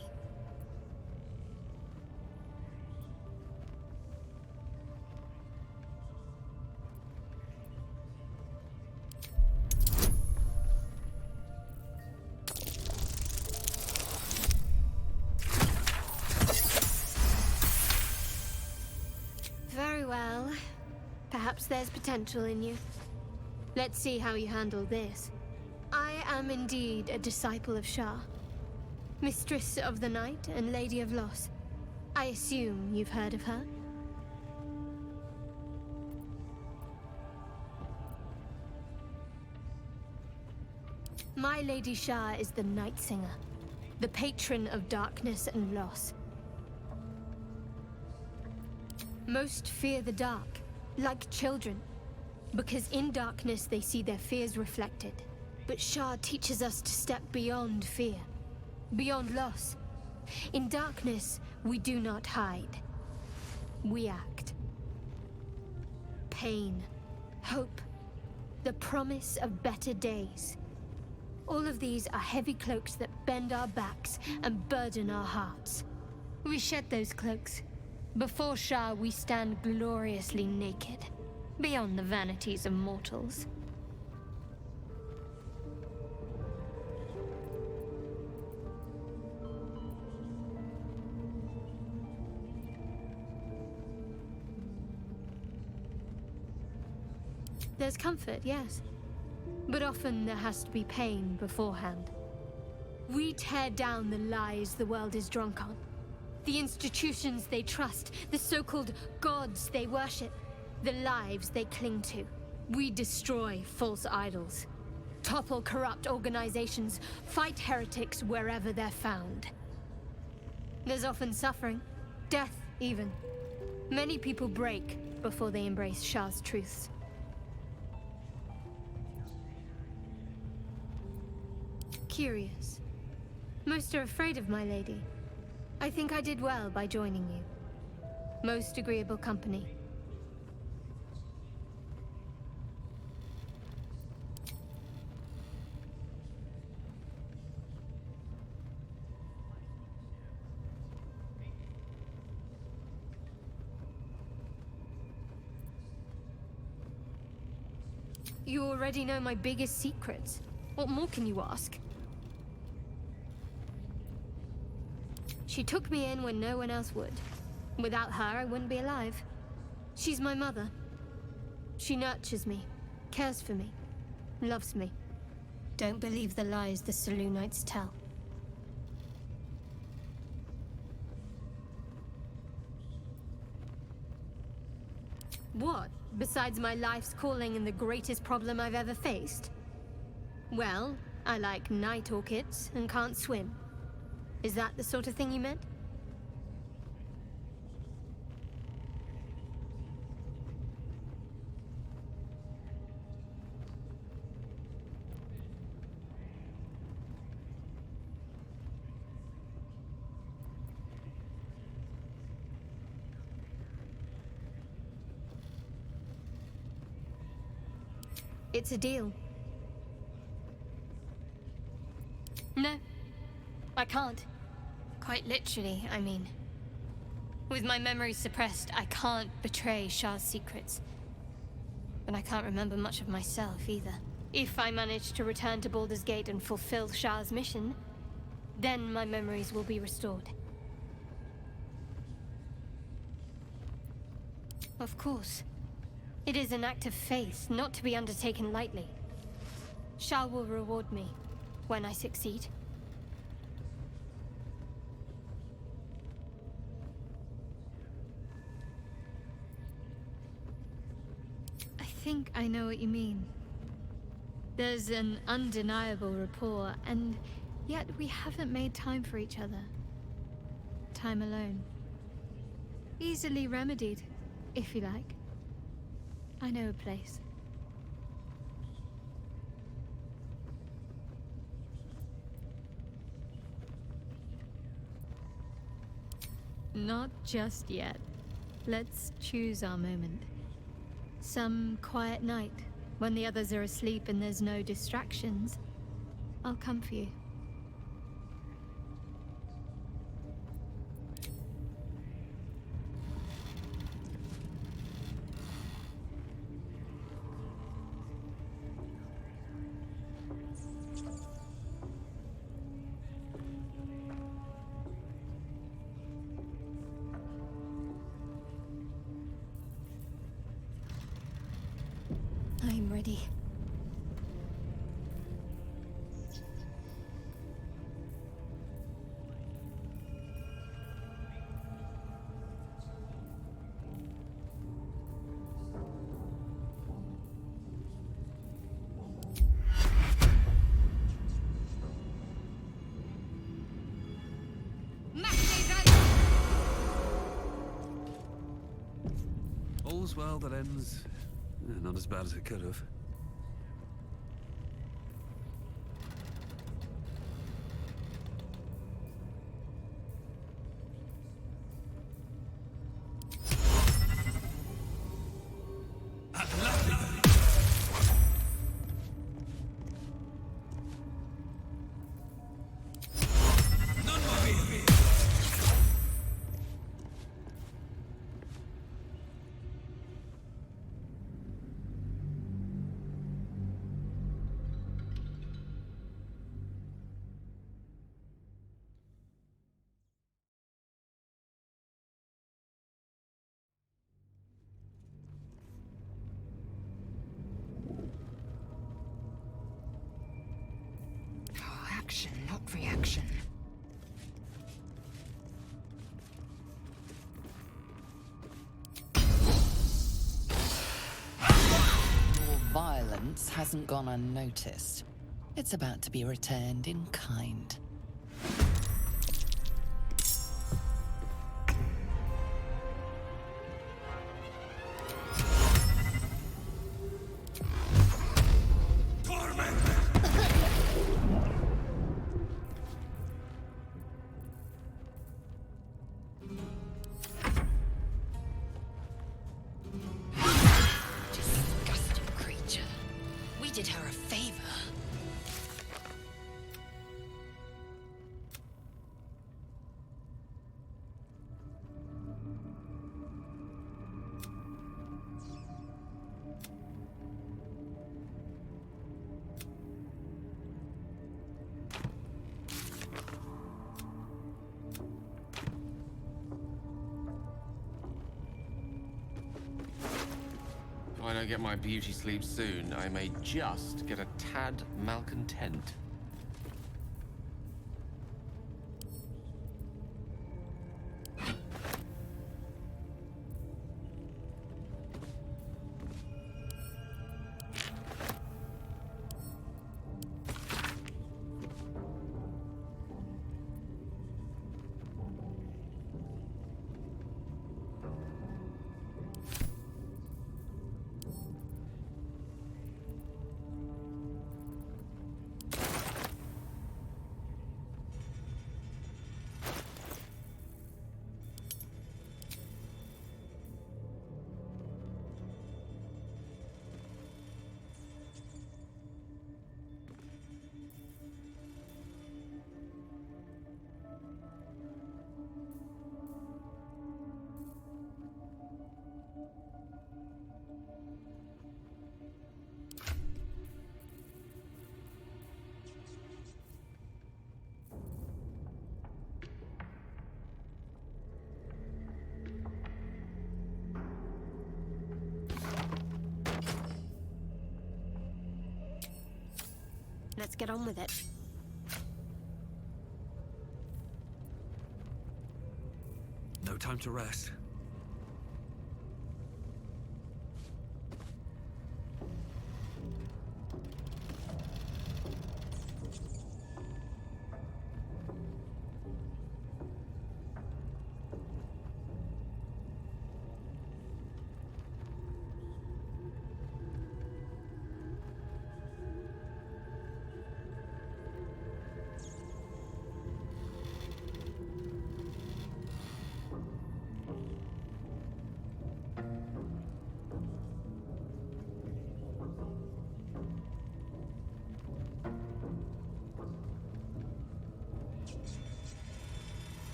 Very well. Perhaps there's potential in you. Let's see how you handle this. I am indeed a disciple of Shah. Mistress of the Night and Lady of Loss. I assume you've heard of her? My Lady Shah is the Night Singer, the patron of darkness and loss. Most fear the dark, like children, because in darkness they see their fears reflected. But Shah teaches us to step beyond fear, beyond loss. In darkness, we do not hide. We act. Pain, hope, the promise of better days. All of these are heavy cloaks that bend our backs and burden our hearts. We shed those cloaks. Before Shah, we stand gloriously naked, beyond the vanities of mortals. There's comfort, yes. But often there has to be pain beforehand. We tear down the lies the world is drunk on. The institutions they trust, the so-called gods they worship, the lives they cling to. We destroy false idols, topple corrupt organizations, fight heretics wherever they're found. There's often suffering, death even. Many people break before they embrace Shah's truths. Curious. Most are afraid of my lady. I think I did well by joining you. Most agreeable company. You already know my biggest secrets. What more can you ask? She took me in when no one else would. Without her, I wouldn't be alive. She's my mother. She nurtures me, cares for me, loves me. Don't believe the lies the Selûnites tell. What? Besides my life's calling and the greatest problem I've ever faced? Well, I like night orchids and can't swim. Is that the sort of thing you meant? It's a deal. No, I can't. Quite literally, I mean. With my memory suppressed, I can't betray Shah's secrets. But I can't remember much of myself either. If I manage to return to Baldur's Gate and fulfill Shah's mission, then my memories will be restored. Of course. It is an act of faith, not to be undertaken lightly. Shah will reward me when I succeed. I think I know what you mean. There's an undeniable rapport, and yet we haven't made time for each other. Time alone. Easily remedied, if you like. I know a place. Not just yet. Let's choose our moment. Some quiet night, when the others are asleep and there's no distractions, I'll come for you. I'm ready. All's well that ends. Not as bad as it could have. Action, not reaction. Your violence hasn't gone unnoticed. It's about to be returned in kind. did her a favor. If I don't get my beauty sleep soon, I may just get a tad malcontent. Let's get on with it. No time to rest.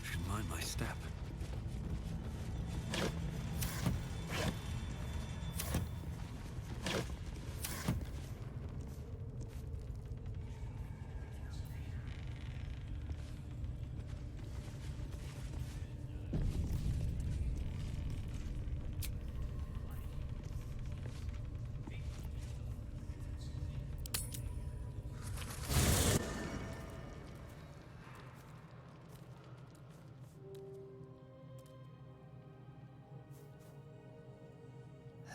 Should mind my step.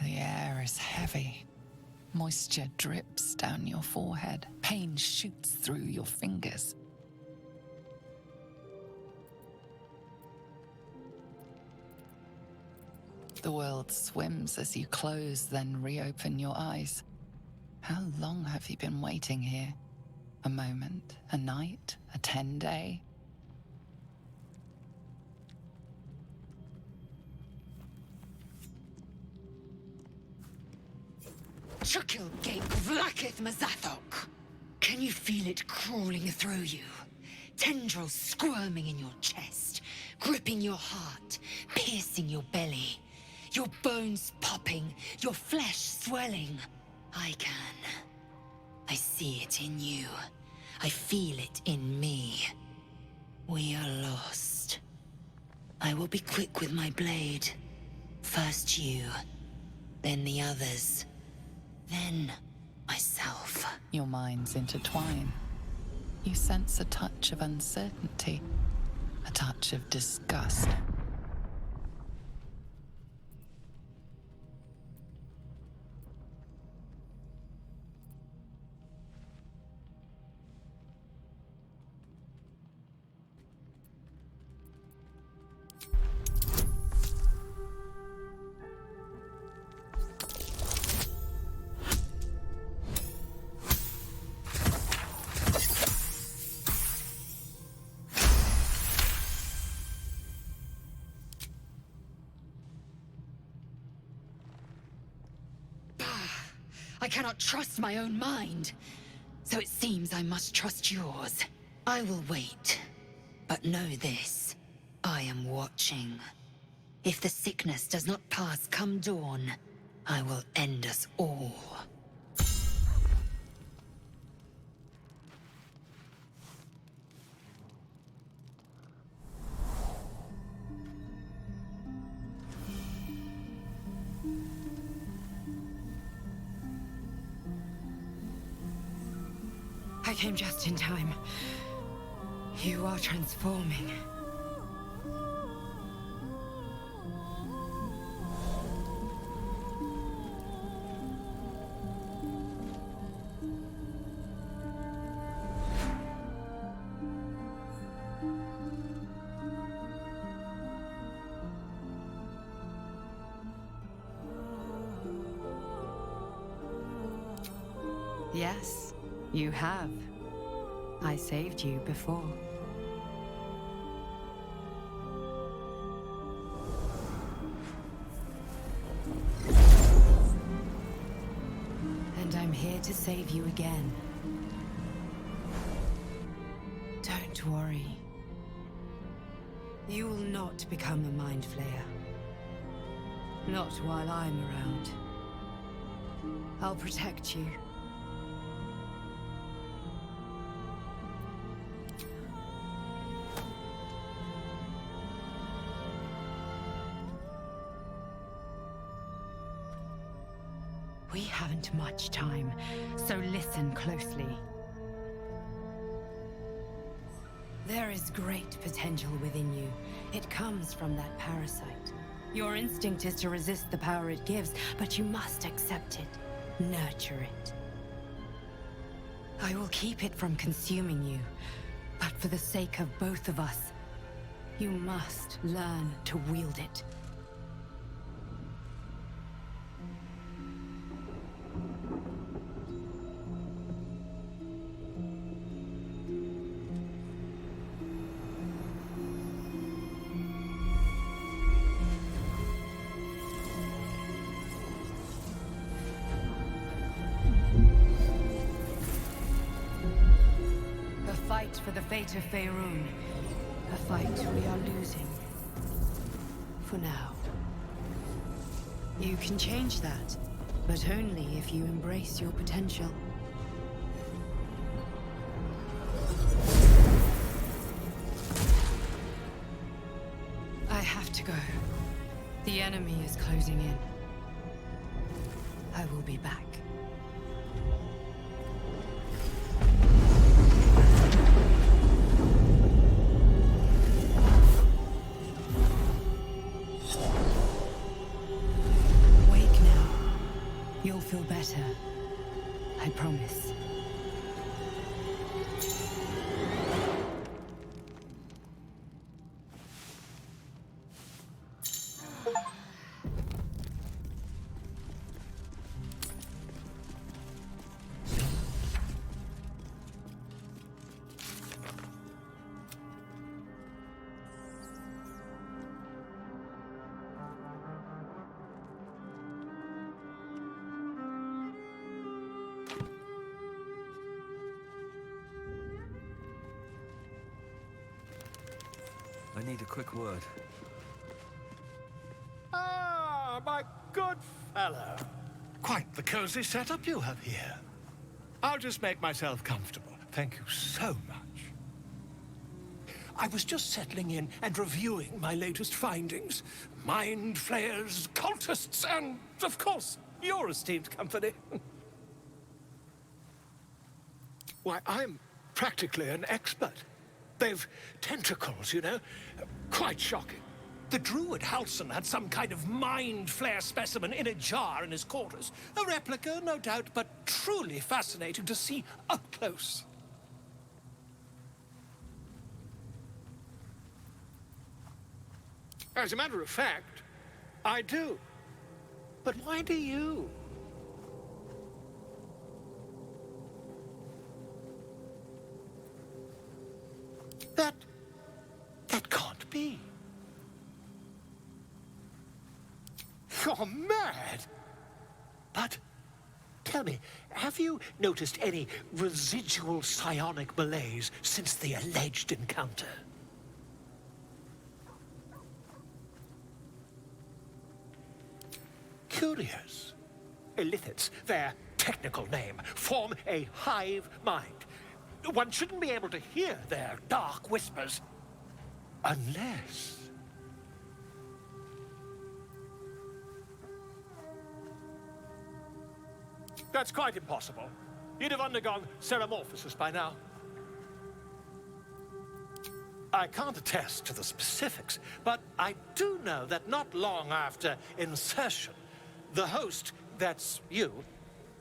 The air is heavy. Moisture drips down your forehead. Pain shoots through your fingers. The world swims as you close, then reopen your eyes. How long have you been waiting here? A moment, a night, a 10-day? Chukil gate vlaketh Mazathok. Can you feel it crawling through you? Tendrils squirming in your chest, gripping your heart, piercing your belly. Your bones popping, your flesh swelling. I can. I see it in you. I feel it in me. We are lost. I will be quick with my blade. First you, then the others. Then, myself. Your minds intertwine. You sense a touch of uncertainty, a touch of disgust. cannot trust my own mind. So it seems I must trust yours. I will wait. But know this. I am watching. If the sickness does not pass come dawn, I will end us all. I came just in time. You are transforming. Yes, you have. I saved you before. And I'm here to save you again. Don't worry. You will not become a Mind Flayer. Not while I'm around. I'll protect you. We haven't much time, so listen closely. There is great potential within you. It comes from that parasite. Your instinct is to resist the power it gives, but you must accept it, nurture it. I will keep it from consuming you, but for the sake of both of us, you must learn to wield it. For the fate of Faerun. A fight we are losing. For now. You can change that, but only if you embrace your potential. I have to go. The enemy is closing in. I will be back. You'll feel better. I promise. I need a quick word. Ah, my good fellow. Quite the cozy setup you have here. I'll just make myself comfortable. Thank you so much. I was just settling in and reviewing my latest findings. Mind flayers, cultists, and, of course, your esteemed company. Why, I'm practically an expert. They've tentacles, you know? Quite shocking. The druid Halson had some kind of mind flare specimen in a jar in his quarters. A replica, no doubt, but truly fascinating to see up close. As a matter of fact, I do. But why do you? That can't be. You're mad. But tell Tell me, have you noticed any residual psionic malaise since the alleged encounter? Curious. Illithids, their technical name, form a hive mind. One shouldn't be able to hear their dark whispers unless... That's quite impossible. You'd have undergone ceramorphosis by now. I can't attest to the specifics, but I do know that not long after insertion, the host, that's you,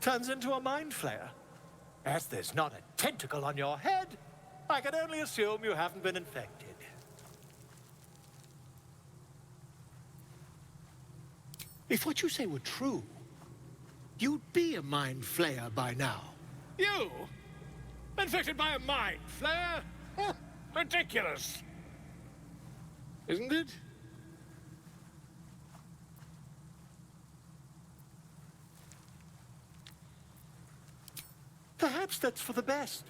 turns into a mind flayer. As there's not a tentacle on your head, I can only assume you haven't been infected. If what you say were true, you'd be a mind flayer by now. You? Infected by a mind flare? Huh, ridiculous. Isn't it? Perhaps that's for the best.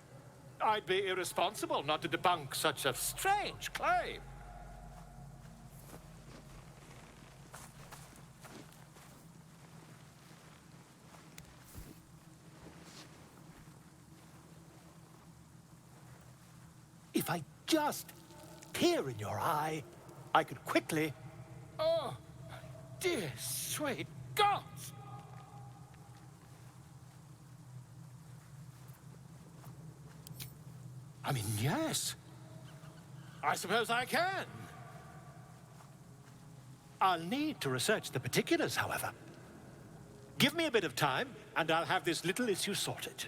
I'd be irresponsible not to debunk such a strange claim. If I just peer in your eye, I could quickly... Oh, dear sweet gods! I mean, yes. I suppose I can. I'll need to research the particulars, however. Give me a bit of time, and I'll have this little issue sorted.